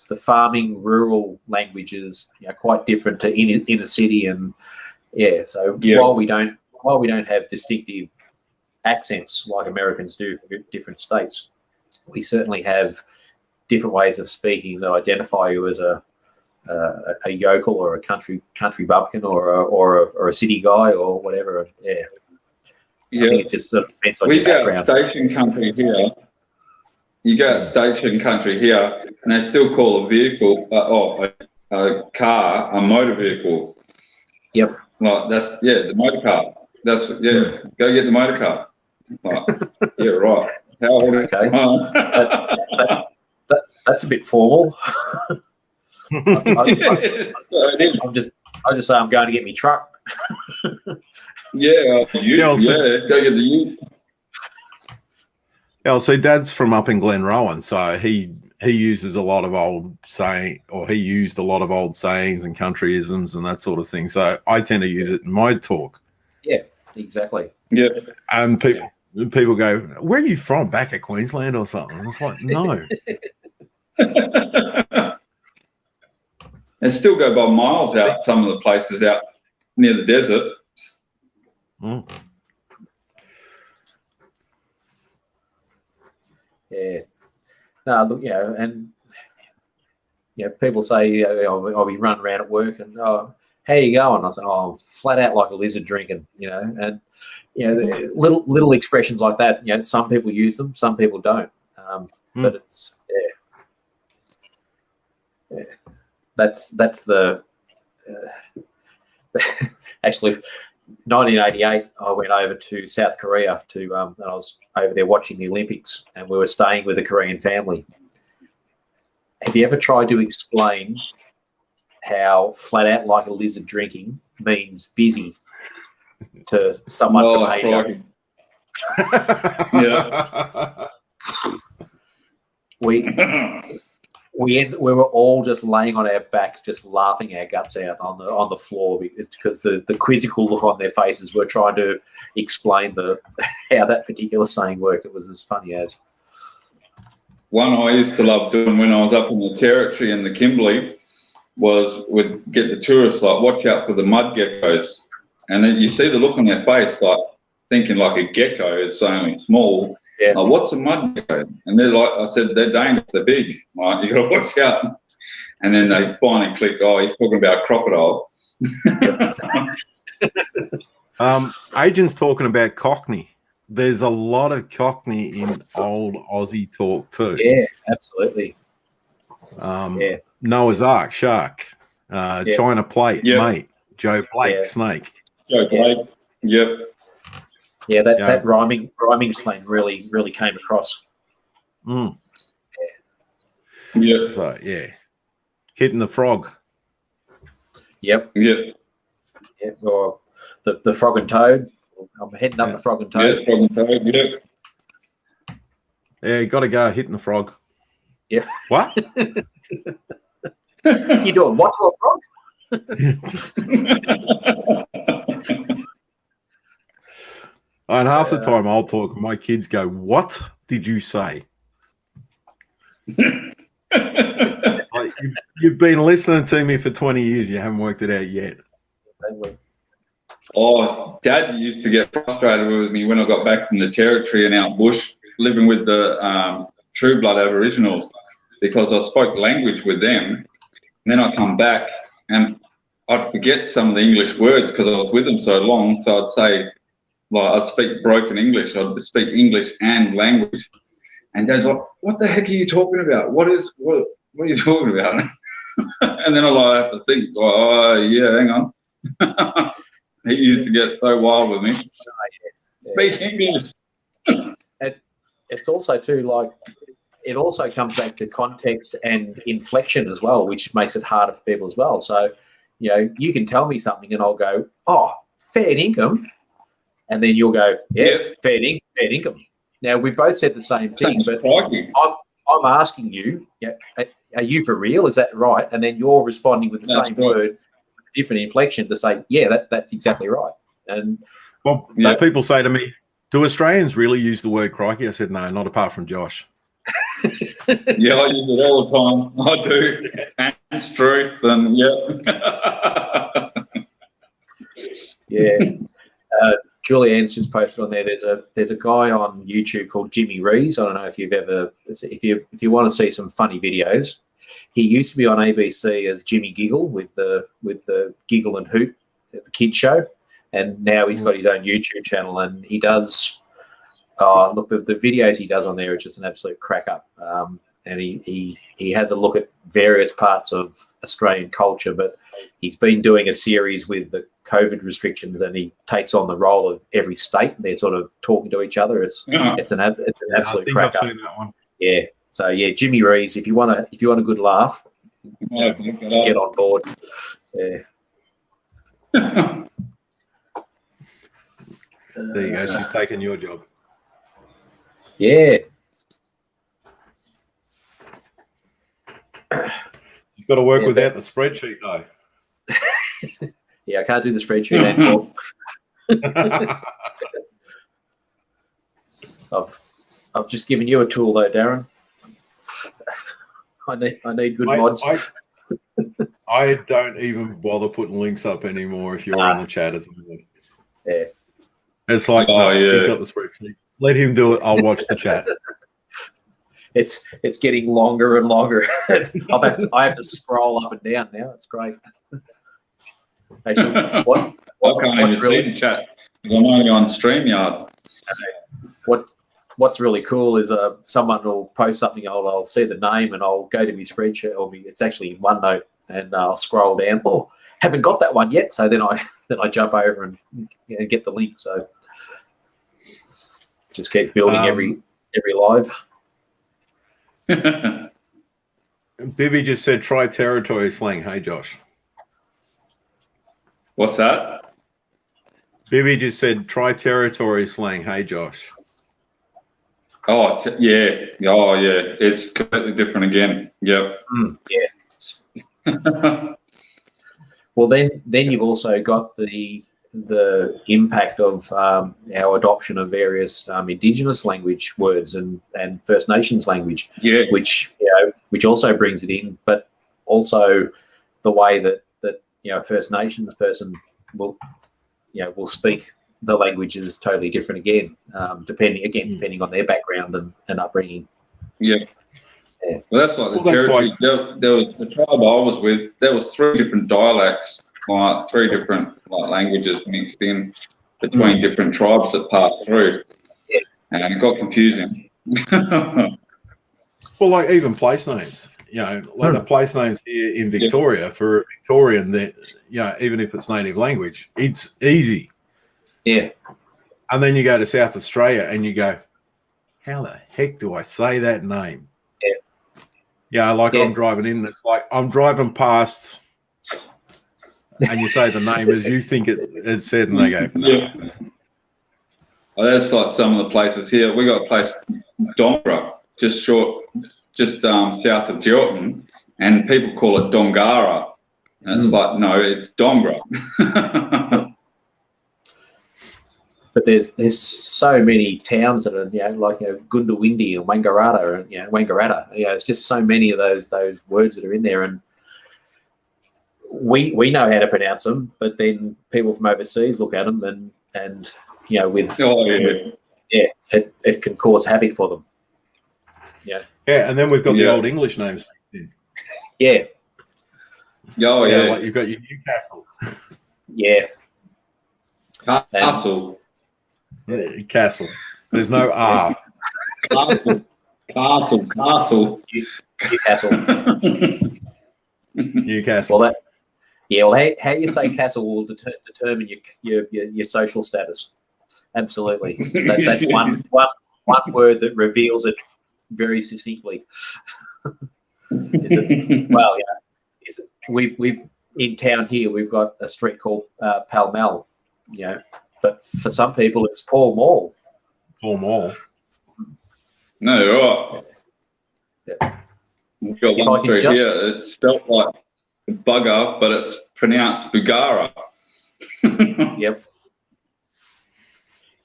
the farming rural languages, you know, quite different to inner city, and so while we don't have distinctive accents like Americans do for different states, we certainly have different ways of speaking that identify you as a yokel or a country bumpkin or a city guy or whatever. Yeah. I think it just sort of depends on your background. We go station country here. You go station country here, and they still call a vehicle, a car, a motor vehicle. Yep. Like the motor car. Go get the motor car. Like, yeah, right. How old? Okay. That's a bit formal. I just say I'm going to get me truck. Go get the ute. Yeah, see, Dad's from up in Glenrowan, so he uses a lot of old he used a lot of old sayings and countryisms and that sort of thing. So I tend to use it in my talk. Yeah, exactly. Yeah. And people go, "Where are you from? Back at Queensland or something?" And it's like, no. They still go by miles out some of the places out near the desert. Mm. Yeah. No, look, and people say, I'll be running around at work and, how you going? I say, I'm flat out like a lizard drinking, and, little expressions like that, some people use them, some people don't. But it's, that's the, actually, 1988, I went over to South Korea and I was over there watching the Olympics, and we were staying with a Korean family. Have you ever tried to explain how flat out like a lizard drinking means busy to someone from Asia? Yeah. We were all just laying on our backs, just laughing our guts out on the floor because the quizzical look on their faces were trying to explain how that particular saying worked. It was as funny as. One I used to love doing when I was up in the Territory in the Kimberley would get the tourists like, watch out for the mud geckos, and then you see the look on their face like thinking like a gecko is only small. Yeah. Like, what's a mud gecko? And they're like, I said, they're dangerous, they're big. Right, you got to watch out. And then they finally clicked, he's talking about crocodile. Agent's talking about Cockney. There's a lot of Cockney in old Aussie talk too. Yeah, absolutely. Noah's Ark, shark. China plate, mate. Joe Blake, snake. Joe Blake, yep. Yeah, that rhyming slang really came across. Mm. Yeah. So hitting the frog. Yep. Yep. Yeah, or the frog and toad. I'm heading up the frog and toad. Yeah, frog and toad. Yep. Yeah, you got to go hitting the frog. Yeah. What? You doing what to a frog? And half the time I'll talk, and my kids go, "What did you say?" Like, you've been listening to me for 20 years. You haven't worked it out yet. Oh, Dad used to get frustrated with me when I got back from the territory and out bush, living with the True Blood Aboriginals, because I spoke language with them. And then I come back and I'd forget some of the English words because I was with them so long. So I'd say, well, I'd speak broken English. I'd speak English and language. And Dad's like, "What the heck are you talking about? What are you talking about?" And then I'll have to think, "Oh, yeah, hang on." He used to get so wild with me. Speak English. It's also too, like, it also comes back to context and inflection as well, which makes it harder for people as well. So, you know, you can tell me something and I'll go, "Oh, fair income," and then you'll go, "Yeah, fair income." Now, we both said the same thing, but I'm asking you, yeah, are you for real? Is that right? And then you're responding with the same word, different inflection to say, "Yeah, that's exactly right." And well, people say to me, "Do Australians really use the word crikey?" I said, "No, not apart from Josh." Yeah, I use it all the time. I do. And truth, and yeah. Julianne's just posted on there. There's a guy on YouTube called Jimmy Rees. I don't know if you've ever, if you want to see some funny videos. He used to be on ABC as Jimmy Giggle with the Giggle and Hoot at the kids show, and now he's got his own YouTube channel, and he does. Look, the videos he does on there are just an absolute crack up, and he has a look at various parts of Australian culture, but he's been doing a series with the COVID restrictions, and he takes on the role of every state, and they're sort of talking to each other. It's an absolute crack up. I've seen that one. Yeah. So yeah, Jimmy Rees, if you want a good laugh, get on board. Yeah. There you go. She's taking your job. Yeah. You've got to work without the spreadsheet, though. Yeah, I can't do the spreadsheet anymore. I've just given you a tool, though, Darren. I need good mods. I don't even bother putting links up anymore if you're in the chat as well. Yeah. It's like, he's got the spreadsheet. Let him do it. I'll watch the chat. It's getting longer and longer. I have to scroll up and down now. It's great. Actually, I can't even see the chat because I'm only on StreamYard. What's really cool is someone will post something. I'll see the name and I'll go to my spreadsheet, or it's actually in OneNote, and I'll scroll down. Oh, haven't got that one yet. So then I jump over and get the link. So just keeps building every live. Bibby just said, "Try territory slang." Hey, Josh. What's that? Bibby just said, "Try territory slang." Hey, Josh. Oh, yeah. Oh, yeah. It's completely different again. Yep. Yeah. Well, then you've also got the impact of our adoption of various Indigenous language words and First Nations language, which also brings it in, but also the way that a First Nations person will speak the language is totally different again, depending on their background and upbringing. Yeah. Well, that's like the territory. There was the tribe I was with. There was 3 different dialects, like 3 different languages mixed in between different tribes that passed through, and it got confusing. Well, like even place names, the place names here in Victoria for a Victorian, that even if it's native language, it's easy. Yeah. And then you go to South Australia and you go, how the heck do I say that name? I'm driving in and it's like I'm driving past and you say the name as you think it's said, and they go, no. Yeah. Well, that's like some of the places here. We got a place, Dongra, just south of Geraldton, and people call it Dongara. And it's like, no, it's Dongra. but there's so many towns that are like Gundawindi or Wangaratta and Wangaratta. It's just so many of those words that are in there, and we know how to pronounce them, but then people from overseas look at them and it can cause havoc for them. Yeah, and then we've got the old English names. Yeah. Oh yeah. Like you've got your Newcastle. Yeah. Castle. Castle. There's no R. Castle. Newcastle. Newcastle. Well, how you say castle will determine your social status. Absolutely. That's one word that reveals it very succinctly. We've in town here we've got a street called Pall Mall, but for some people it's Pall Mall. Pall Mall. No, right. Yeah. We've got one through here. It's spelt like bugger, but it's pronounced Bugara. Yep.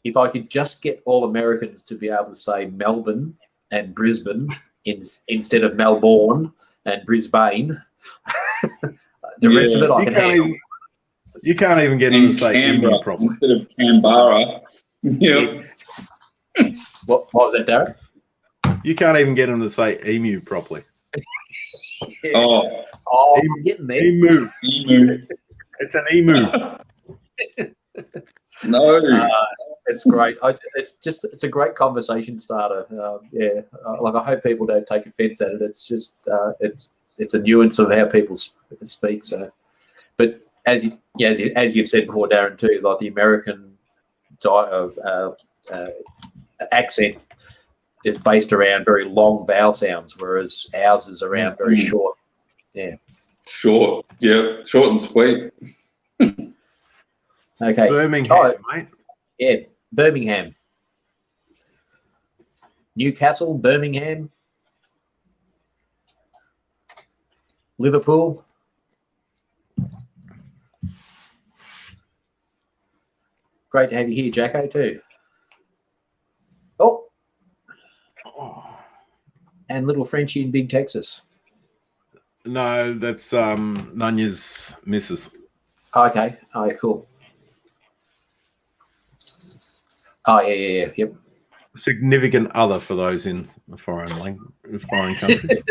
If I could just get all Americans to be able to say Melbourne and Brisbane instead of Melbourne and Brisbane, the rest of it I can handle. You can't even get them to say emu properly. Instead of Canberra. Yeah. What was that, Darren? You can't even get them to say emu properly. Oh, I'm getting there. Emu. It's an emu. No. It's great. It's a great conversation starter. I hope people don't take offence at it. It's just it's a nuance of how people speak. So, but as you've said before, Darren, too, like the American accent is based around very long vowel sounds, whereas ours is around very short. Yeah. Short. Yeah. Short and sweet. Okay. Birmingham, mate. Yeah. Birmingham. Newcastle, Birmingham. Liverpool. Great to have you here, Jacko, too. Oh. And little Frenchie in Big Texas. No, that's Nunya's missus. Oh, okay. Oh, cool. Oh, yeah, yep. Significant other for those in foreign countries.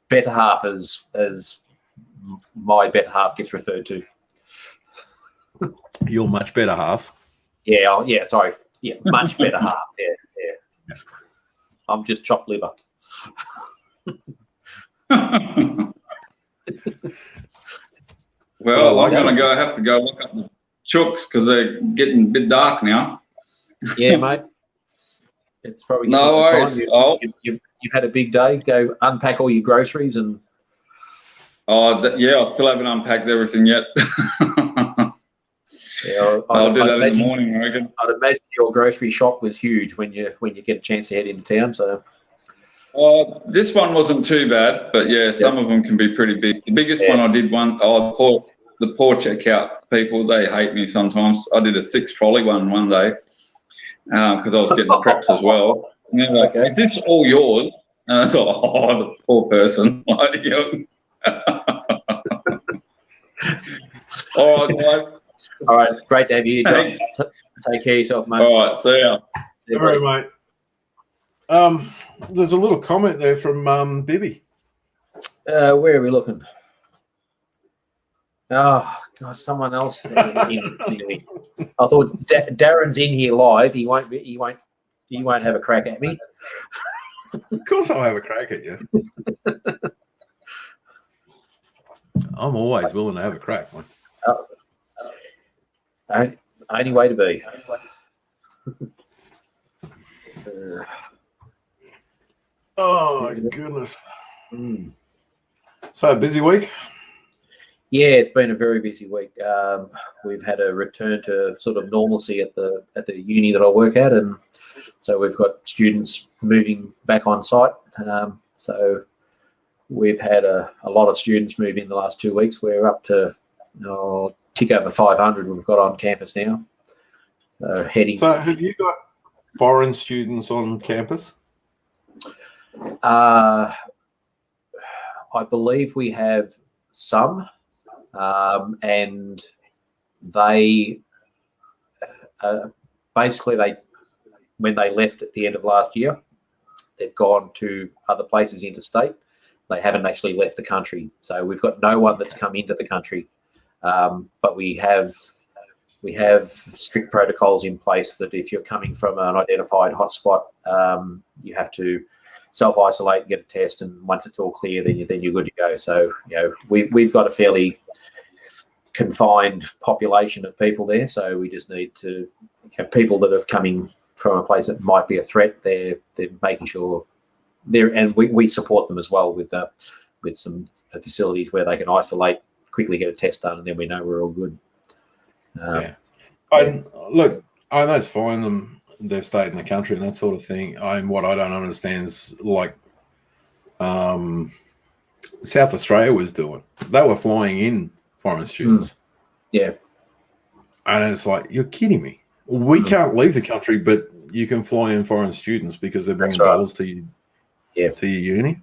Better half as my better half gets referred to. Your much better half. Yeah, sorry. Yeah, much better half. Yeah. I'm just chopped liver. Well, I'm going to have to go look up the chooks because they're getting a bit dark now. Yeah, mate. It's probably no worries. Time. You've had a big day. Go unpack all your groceries and. I still haven't unpacked everything yet. Yeah, I'll do that in the morning, I reckon. I'd imagine your grocery shop was huge when you get a chance to head into town. So. This one wasn't too bad, but some of them can be pretty big. The biggest one I did the poor checkout people, they hate me sometimes. I did a 6-trolley one day because I was getting preps as well. And they're like, is this all yours? And I thought, the poor person. All right, guys. All right, great to have you, John. Take care of yourself, mate. All right, see ya. All right, mate. There's a little comment there from Bibby. Where are we looking? Oh God, someone else. I thought Darren's in here live. He won't have a crack at me. Of course, I'll have a crack at you. I'm always willing to have a crack, mate. Only way to be. Oh, goodness. So, busy week? Yeah, it's been a very busy week. We've had a return to sort of normalcy at the uni that I work at, and so we've got students moving back on site. So we've had a lot of students move in the last 2 weeks. We're up to tick over 500 we've got on campus now. So heading. So have you got foreign students on campus? I believe we have some, and they basically when they left at the end of last year, they've gone to other places interstate. They haven't actually left the country, so we've got no one that's come into the country. But we have strict protocols in place that if you're coming from an identified hotspot, you have to self-isolate and get a test, and once it's all clear, then you're good to go. So we've got a fairly confined population of people there, so we just need to people that are coming from a place that might be a threat. They're making sure they're, and we support them as well with some facilities where they can isolate, quickly get a test done, and then we know we're all good. Look, that's fine. They've stayed in the country and that sort of thing. What I don't understand is like South Australia was doing. They were flying in foreign students. Yeah. And it's like, you're kidding me. We can't leave the country, but you can fly in foreign students because they're bringing dollars to you. Yeah. To your uni.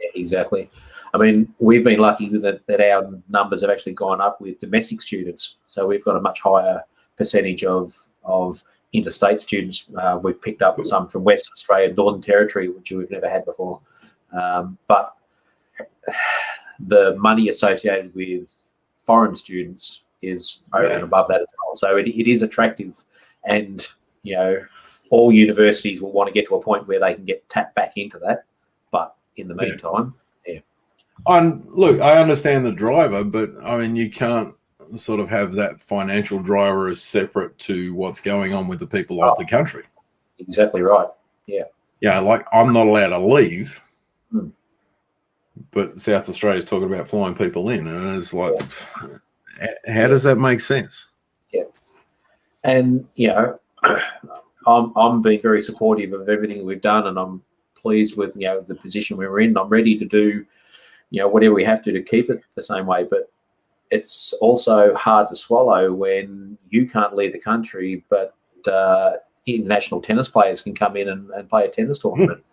Yeah, exactly. I mean, we've been lucky that our numbers have actually gone up with domestic students. So we've got a much higher percentage of interstate students. We've picked up some from Western Australia, Northern Territory, which we've never had before. But the money associated with foreign students is over and above that as well. So it is attractive, and all universities will want to get to a point where they can get tapped back into that. But in the meantime, look, I understand the driver, but I mean, you can't sort of have that financial driver as separate to what's going on with the people of the country. Exactly right. Yeah. Like I'm not allowed to leave, but South Australia is talking about flying people in, and it's like, how does that make sense? Yeah. And I'm being very supportive of everything we've done, and I'm pleased with the position we're in. I'm ready to do whatever we have to keep it the same way, but it's also hard to swallow when you can't leave the country, but international tennis players can come in and play a tennis tournament,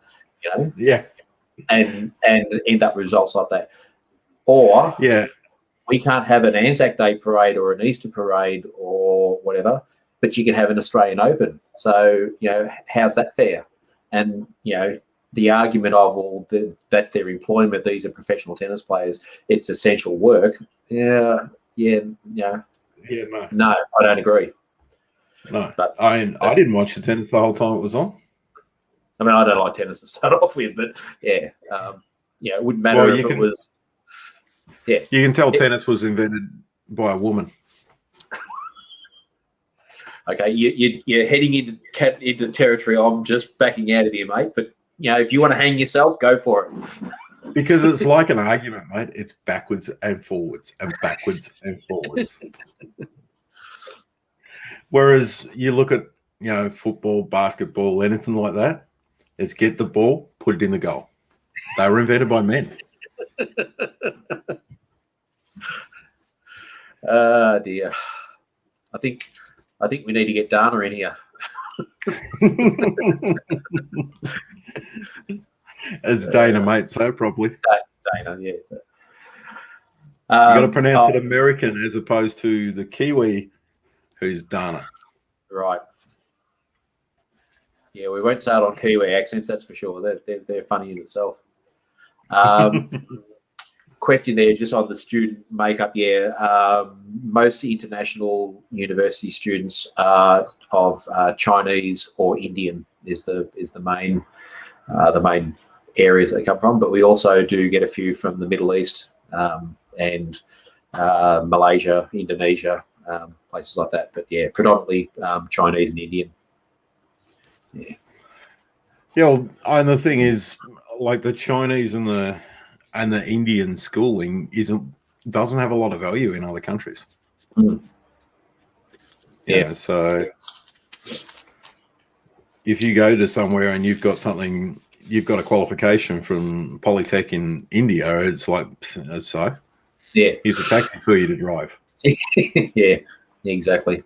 and end up with results like that. Or we can't have an Anzac Day parade or an Easter parade or whatever, but you can have an Australian Open. So how's that fair? And the argument of that's their employment, these are professional tennis players, it's essential work. No, I don't agree. No, but I didn't watch the tennis the whole time it was on. I mean, I don't like tennis to start off with, but it wouldn't matter if it was. Yeah, you can tell tennis was invented by a woman. Okay, you're heading into territory I'm just backing out of you, mate. But if you want to hang yourself, go for it. Because it's like an argument, mate. It's backwards and forwards and backwards and forwards. Whereas you look at, football, basketball, anything like that, it's get the ball, put it in the goal. They were invented by men. Dear. I think we need to get Dana in here. It's Dana, mate, so probably. Dana, yeah. So. You got to pronounce it American as opposed to the Kiwi, who's Dana. Right. Yeah, we won't say it on Kiwi accents, that's for sure. They're funny in itself. Question there, just on the student makeup. Most international university students are of Chinese or Indian is the main areas they come from, but we also do get a few from the Middle East and Malaysia, Indonesia, places like that. But predominantly Chinese and Indian. And the thing is, like the Chinese and the Indian schooling doesn't have a lot of value in other countries. So if you go to somewhere and you've got a qualification from Polytech in India, it's like, so here's a taxi for you to drive. Yeah, exactly.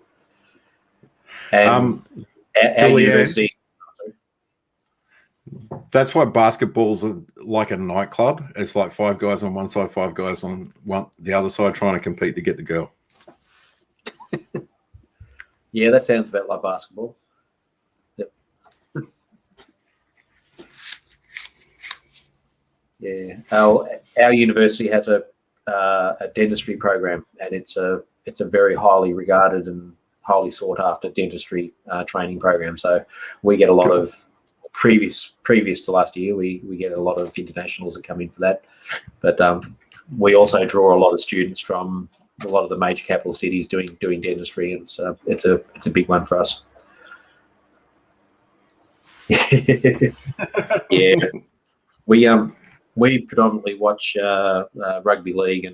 And our Julianne, university. that's why basketball's like a nightclub. It's like 5 guys on one side, 5 guys on the other side trying to compete to get the girl. Yeah, that sounds about like basketball. Yep. Yeah. Our university has a dentistry program, and it's a very highly regarded and highly sought after dentistry training program. So we get a lot of previous to last year. We get a lot of internationals that come in for that, but we also draw a lot of students from a lot of the major capital cities doing dentistry, and it's a big one for us. Yeah, we predominantly watch rugby league,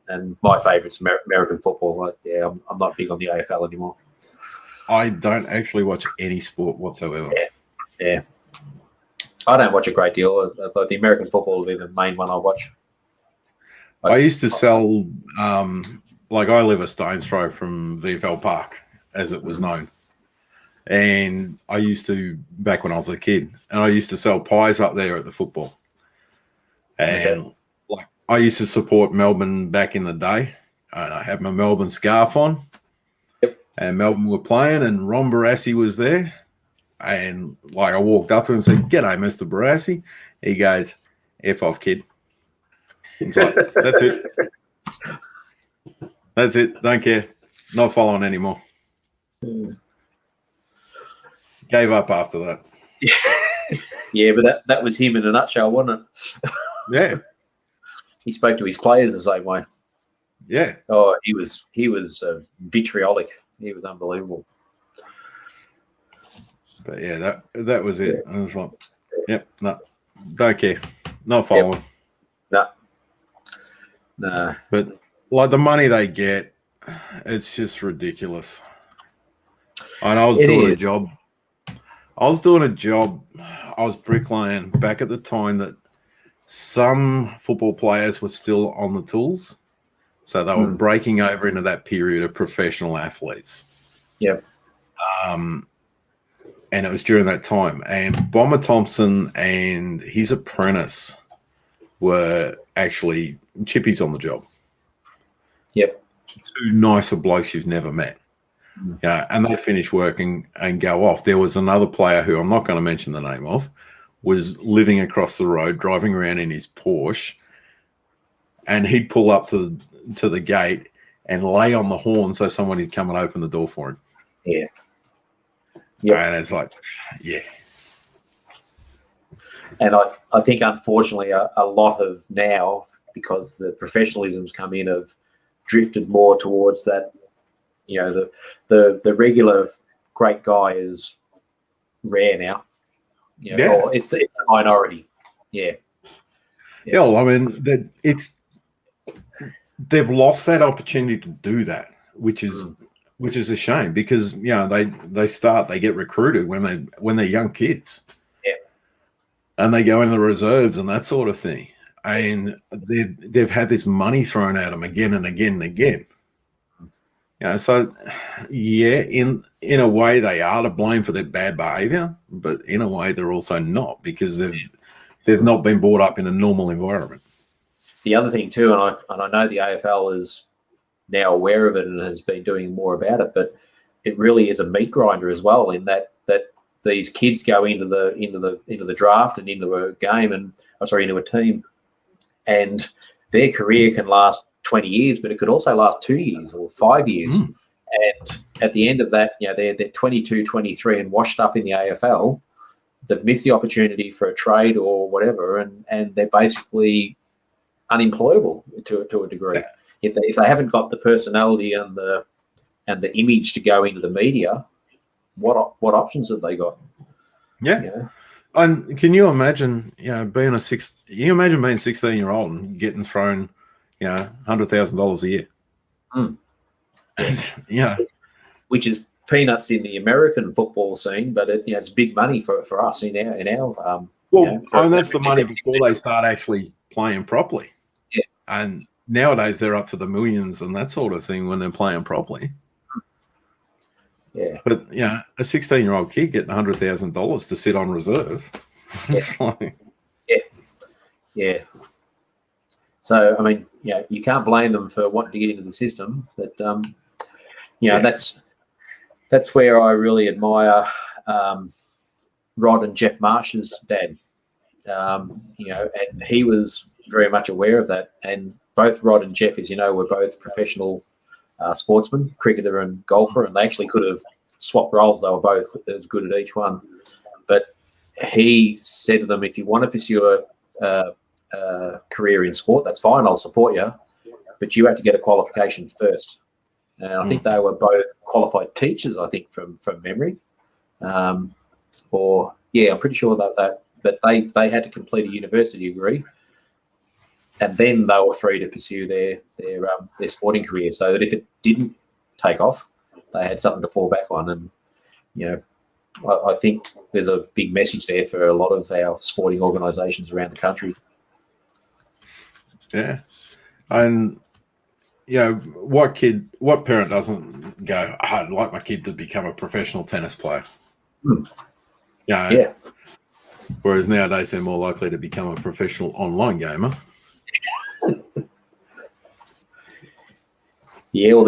and my favourite's American football. I'm not big on the AFL anymore. I don't actually watch any sport whatsoever. Yeah. I don't watch a great deal. I thought the American football will be the main one I watch. I used to sell, like I live a stone's throw from VFL Park, as it was known. And I used to, back when I was a kid, and I used to sell pies up there at the football. And like I used to support Melbourne back in the day. And I had my Melbourne scarf on. Yep. And Melbourne were playing, and Ron Barassi was there. And like I walked up to him and said, "G'day, Mr. Barassi." He goes, "F off, kid." It's like, that's it. That's it. Don't care. Not following anymore. Gave up after that. Yeah, but that was him in a nutshell, wasn't it? Yeah. He spoke to his players the same way. Yeah. Oh, he was vitriolic. He was unbelievable. But yeah, that was it. I was like, yep, no, don't care. Not following. No. But like the money they get, it's just ridiculous. And I was doing a job. I was bricklaying back at the time that some football players were still on the tools. So they were breaking over into that period of professional athletes. Yep. And it was during that time. And Bomber Thompson and his apprentice were actually chippies on the job. Yep. Two nicer blokes you've never met. Yeah, and they'd finish work and go off. There was another player who I'm not going to mention the name of, was living across the road, driving around in his Porsche, and he'd pull up to the gate and lay on the horn so someone would come and open the door for him. Yeah. Yep. And it's like, yeah. And I think, unfortunately, a lot of now, because the professionalism's come in, have drifted more towards that. You know, the regular great guy is rare now. You know, or it's a minority. Yeah. Yeah, well, I mean, they've lost that opportunity to do that, which is a shame, because they get recruited when they're young kids. Yeah. And they go into the reserves and that sort of thing. And they've had this money thrown at them again and again and again. You know, so yeah, in a way they are to blame for their bad behaviour, but in a way they're also not, because they've not been brought up in a normal environment. The other thing too, and I know the AFL is now aware of it and has been doing more about it, but it really is a meat grinder as well, in that these kids go into the draft and into a game into a team, and their career can last 20 years, but it could also last 2 years or 5 years. And at the end of that, they're 22, 23 and washed up in the AFL. They've missed the opportunity for a trade or whatever, and they're basically unemployable to a degree. Yeah. If they haven't got the personality and the image to go into the media, what options have they got? Yeah. And can you imagine, being being 16-year-old and getting thrown, $100,000 a year. Which is peanuts in the American football scene, but it's big money for us in our. That's the money before they start actually playing properly. Yeah. And nowadays they're up to the millions and that sort of thing when they're playing properly. Yeah. But yeah, a 16-year-old kid getting $100,000 to sit on reserve. It's like, Yeah. So I mean, yeah, you can't blame them for wanting to get into the system, but that's where I really admire Rod and Jeff Marsh's dad. And he was very much aware of that. And both Rod and Jeff, as you know, were both professional sportsmen, cricketer and golfer, and they actually could have swapped roles. They were both as good at each one. But he said to them, if you want to pursue a career in sport, that's fine, I'll support you, but you have to get a qualification first. And I think they were both qualified teachers, I think, from memory. I'm pretty sure that they had to complete a university degree, and then they were free to pursue their sporting career, so that if it didn't take off, they had something to fall back on. And I think there's a big message there for a lot of our sporting organisations around the country. Yeah, and what parent doesn't go, I'd like my kid to become a professional tennis player? Yeah. Whereas nowadays they're more likely to become a professional online gamer. Yeah, well,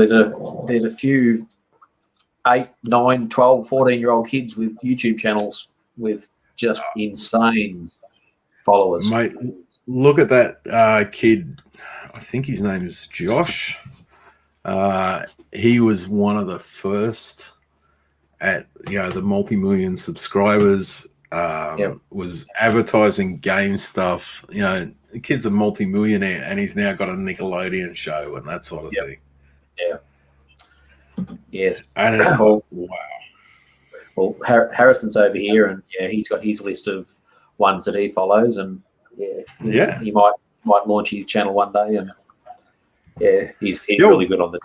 there's a few 8, 9, 12, 14-year-old kids with YouTube channels with just insane followers. Mate, look at that kid. I think his name is Josh. He was one of the first at the multi-million subscribers. Was advertising game stuff. The kid's a multi-millionaire, and he's now got a Nickelodeon show and that sort of thing. Yeah. Yes. And it's wow. Well, Harrison's over here, and he's got his list of ones that he follows, and he might launch his channel one day, and he's really good on the.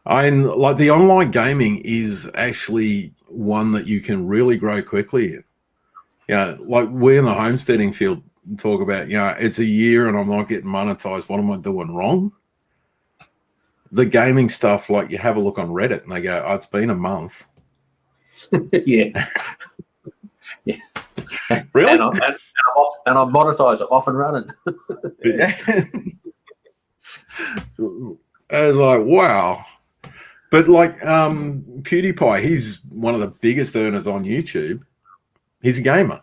And like the online gaming is actually one that you can really grow quickly. Like we in the homesteading field talk about, it's a year and I'm not getting monetized. What am I doing wrong? The gaming stuff, like you have a look on Reddit and they go, it's been a month. Yeah. Really? And I'm monetized. I'm off and running. I was like, wow. But like PewDiePie, he's one of the biggest earners on YouTube. He's a gamer.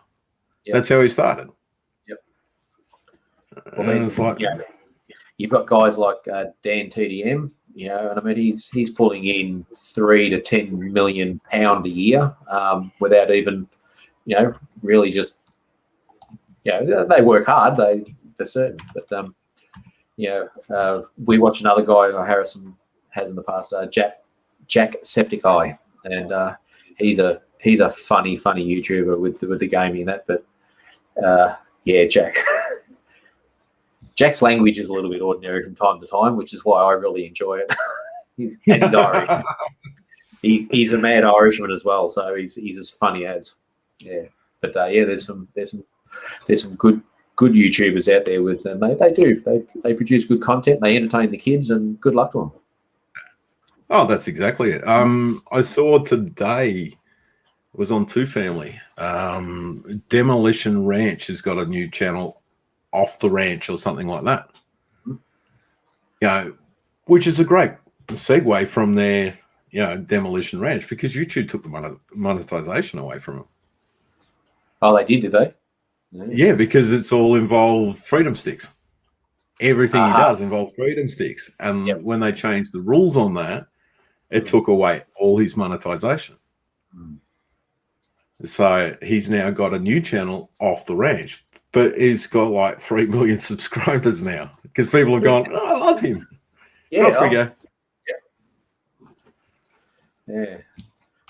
Yep. That's how he started. Yep. Well, and it's like, you've got guys like Dan TDM, and I mean he's pulling in £3 to £10 million a year without even, really just, they work hard, for certain, but we watch another guy Harrison has in the past, Jack Septiceye, and he's a funny YouTuber with the gaming and that, but Jack's language is a little bit ordinary from time to time, which is why I really enjoy it. he's Irish. He's a mad Irishman as well, so he's as funny as But there's some good YouTubers out there with them. They produce good content, they entertain the kids, and good luck to them. Oh, that's exactly it. I saw today, it was on Two Family. Demolition Ranch has got a new channel, Off the Ranch or something like that. Which is a great segue from their, Demolition Ranch, because YouTube took the monetization away from them. Oh, they did they? Yeah, because it's all involved freedom sticks. Everything he does involves freedom sticks. And when they changed the rules on that, it took away all his monetization. So he's now got a new channel, Off the Ranch, but he's got like 3 million subscribers now because people have gone, I love him. Yeah, off we go. Yeah,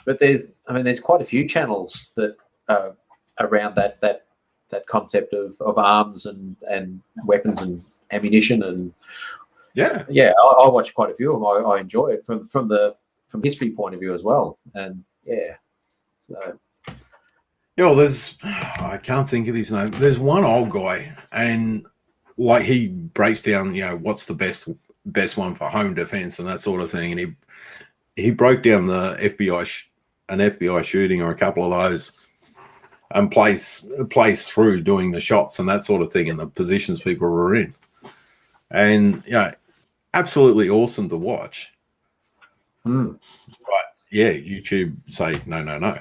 but there's quite a few channels that around that concept of arms and weapons and ammunition, and I watch quite a few of them. I enjoy it from history point of view as well, and so. Yeah, well, I can't think of his name. There's one old guy, and like he breaks down, what's the best one for home defense and that sort of thing. And he broke down the an FBI shooting or a couple of those and plays through doing the shots and that sort of thing and the positions people were in. And, absolutely awesome to watch. But, yeah, YouTube say no.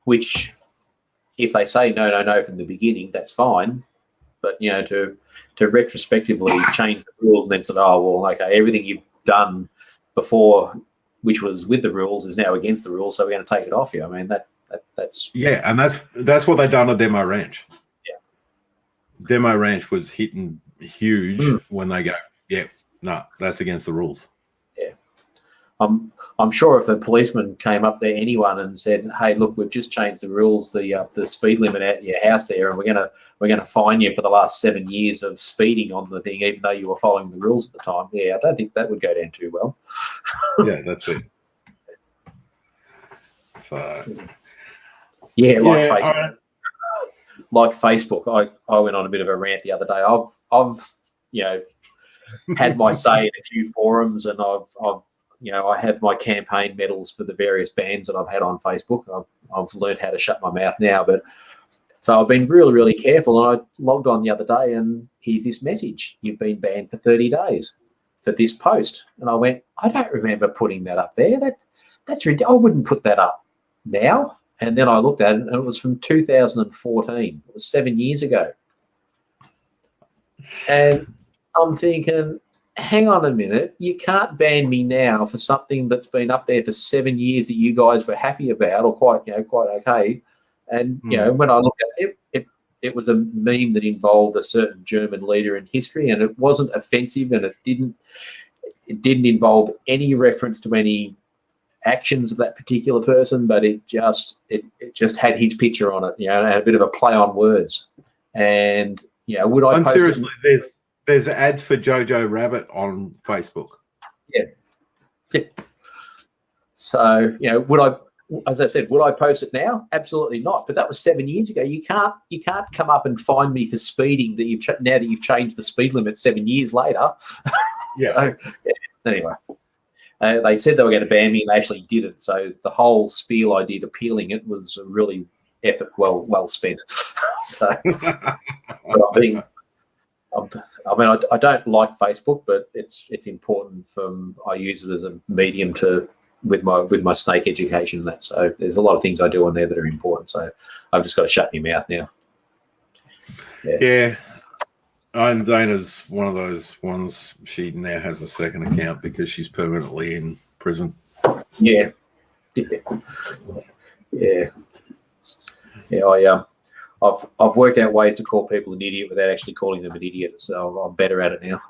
Which, if they say no from the beginning, that's fine. But, to retrospectively change the rules and then say, oh, well, okay, everything you've done before, which was with the rules, is now against the rules, so we're going to take it off you. I mean, that's... Yeah, and that's what they done at Demo Ranch. Yeah. Demo Ranch was hitting huge when they go, that's against the rules. Yeah. I'm sure if a policeman came up there, anyone, and said, "Hey, look, we've just changed the rules, the speed limit at your house there, and we're gonna fine you for the last 7 years of speeding on the thing, even though you were following the rules at the time." Yeah, I don't think that would go down too well. Yeah, that's it. So, yeah, Facebook. Like Facebook, I went on a bit of a rant the other day. I've had my say in a few forums, and I have my campaign medals for the various bands that I've had on Facebook. I've learned how to shut my mouth now, but so I've been really, really careful. And I logged on the other day, and here's this message: "You've been banned for 30 days for this post." And I went, I don't remember putting that up there. That's ridiculous. I wouldn't put that up now. And then I looked at it, and it was from 2014. It was 7 years ago. And I'm thinking, hang on a minute, you can't ban me now for something that's been up there for 7 years that you guys were happy about or quite okay. And when I looked at it was a meme that involved a certain German leader in history, and it wasn't offensive, and it didn't involve any reference to any actions of that particular person, but it just had his picture on it, and a bit of a play on words. And would I post seriously, there's ads for Jojo Rabbit on Facebook. Yeah. So would I, as I said, would I post it now? Absolutely not. But that was 7 years ago. You can't come up and find me for speeding now that you've changed the speed limit 7 years later. Yeah. So anyway. They said they were going to ban me, and they actually didn't. So the whole spiel I did appealing it was really effort well spent. So, I don't like Facebook, but it's important I use it as a medium with my snake education and that. So there's a lot of things I do on there that are important. So I've just got to shut my mouth now. Yeah. And Dana's one of those ones. She now has a second account because she's permanently in prison. Yeah. I've worked out ways to call people an idiot without actually calling them an idiot, so I'm better at it now.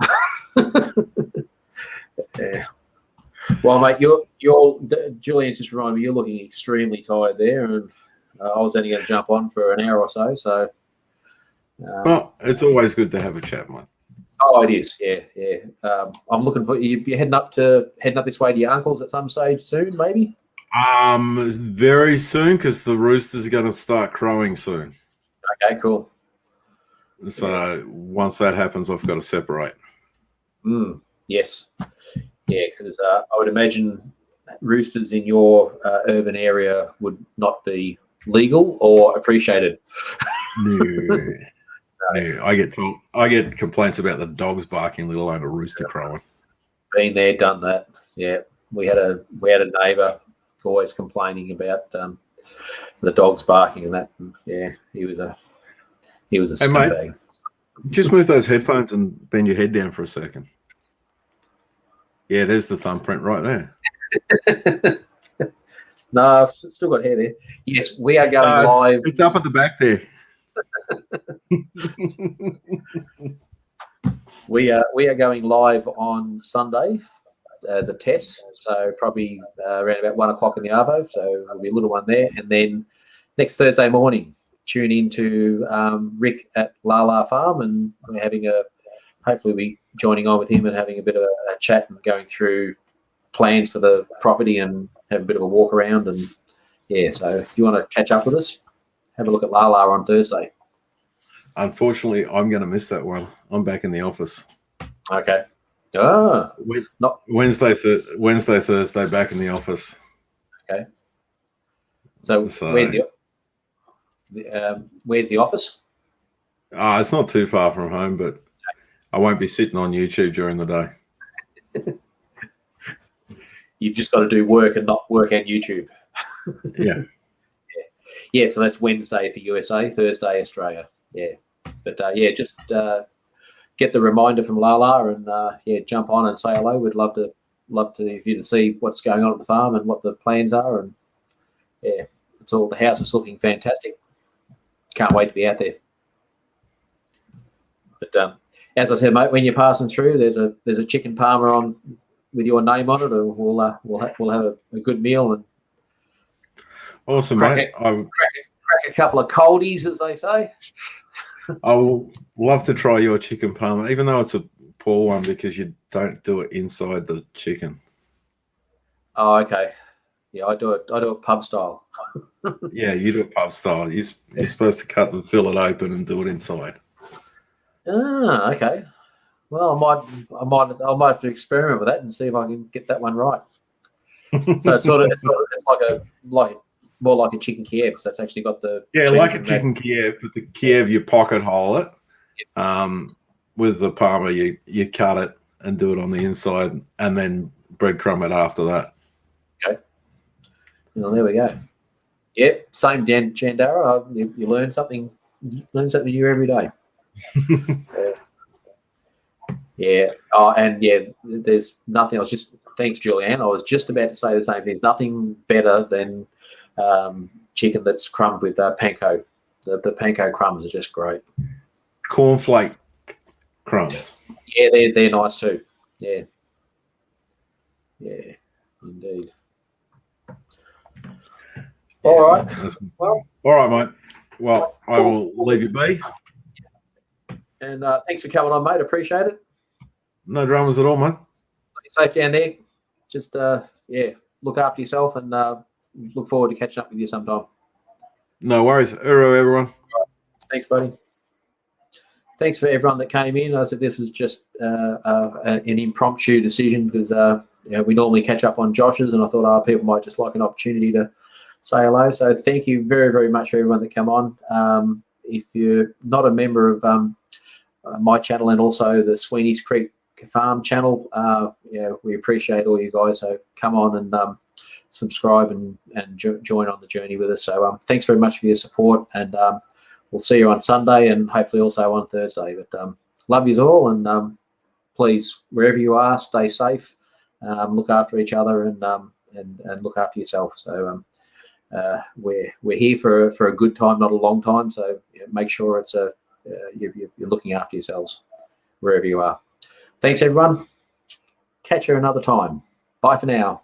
Yeah. Well, mate, Julian's just reminded me you're looking extremely tired there, and I was only going to jump on for an hour or so. So. Well, it's always good to have a chat, mate. Oh, it is. Yeah. I'm looking for you. You're heading up this way to your uncle's at some stage soon, maybe. Very soon, because the roosters are going to start crowing soon. Okay, cool. So once that happens, I've got to separate. Yes. Yeah, because I would imagine roosters in your urban area would not be legal or appreciated. No. I get complaints about the dogs barking, let alone a rooster crowing. Been there, done that. Yeah, we had a neighbour always complaining about the dogs barking and that. And yeah, he was a scumbag. Mate, just move those headphones and bend your head down for a second. Yeah, there's the thumbprint right there. No, I've still got hair there. Yes, we are going live. It's up at the back there. We are going live on Sunday as a test, so probably around about 1 o'clock in the arvo. So there'll be a little one there, and then next Thursday morning, tune in to Rick at Lala Farm, and we're having hopefully we joining on with him and having a bit of a chat and going through plans for the property and have a bit of a walk around. And yeah, so if you want to catch up with us, have a look at Lala on Thursday. Unfortunately, I'm going to miss that one. I'm back in the office. Okay. Oh, not Wednesday, Thursday, back in the office. okay. So where's the office? It's not too far from home, but I won't be sitting on YouTube during the day. You've just got to do work and not work on YouTube. Yeah. Yeah, so that's Wednesday for USA, Thursday Australia. Yeah, but just get the reminder from Lala and jump on and say hello. We'd love to if you to see what's going on at the farm and what the plans are. And yeah, it's all, the house is looking fantastic. Can't wait to be out there. But as I said, mate, when you're passing through, there's a chicken parma on with your name on it, and we'll have a good meal and awesome, crack mate. Crack a couple of coldies, as they say. I will love to try your chicken parma, even though it's a poor one because you don't do it inside the chicken. Oh, okay. Yeah, I do it pub style. Yeah, you do it pub style. You're supposed to cut the fillet open and do it inside. Ah, okay. Well, I might have to experiment with that and see if I can get that one right. So it's like more like a chicken Kiev, because that's actually got the like a chicken Kiev, but the Kiev you pocket hole it. With the parma, you cut it and do it on the inside, and then breadcrumb it after that. Okay. Well, there we go. Yep, same Jandara. You learn something. You learn something new every day. Yeah. Oh, and yeah, there's nothing. Thanks, Julianne. I was just about to say the same. There's nothing better than chicken that's crumbed with panko. The panko crumbs are just great. Cornflake crumbs. Yeah, they're nice too. Yeah. Yeah, indeed. All right. Well, all right, mate. Well, I will leave you be. And thanks for coming on, mate. Appreciate it. No dramas at all, mate. Stay safe down there. Just look after yourself, and look forward to catching up with you sometime. No worries. Uru, everyone. Thanks, buddy. Thanks for everyone that came in. I said this was just an impromptu decision because we normally catch up on Josh's, and I thought people might just like an opportunity to say hello. So thank you very, very much for everyone that come on. If you're not a member of my channel and also the Sweeney's Creek Farm channel, we appreciate all you guys. So come on and subscribe and join on the journey with us. So thanks very much for your support, and we'll see you on Sunday and hopefully also on Thursday. But love you all, and please, wherever you are, stay safe, look after each other, and look after yourself. So we're here for a good time, not a long time. So make sure it's you're looking after yourselves wherever you are. Thanks, everyone. Catch you another time. Bye for now.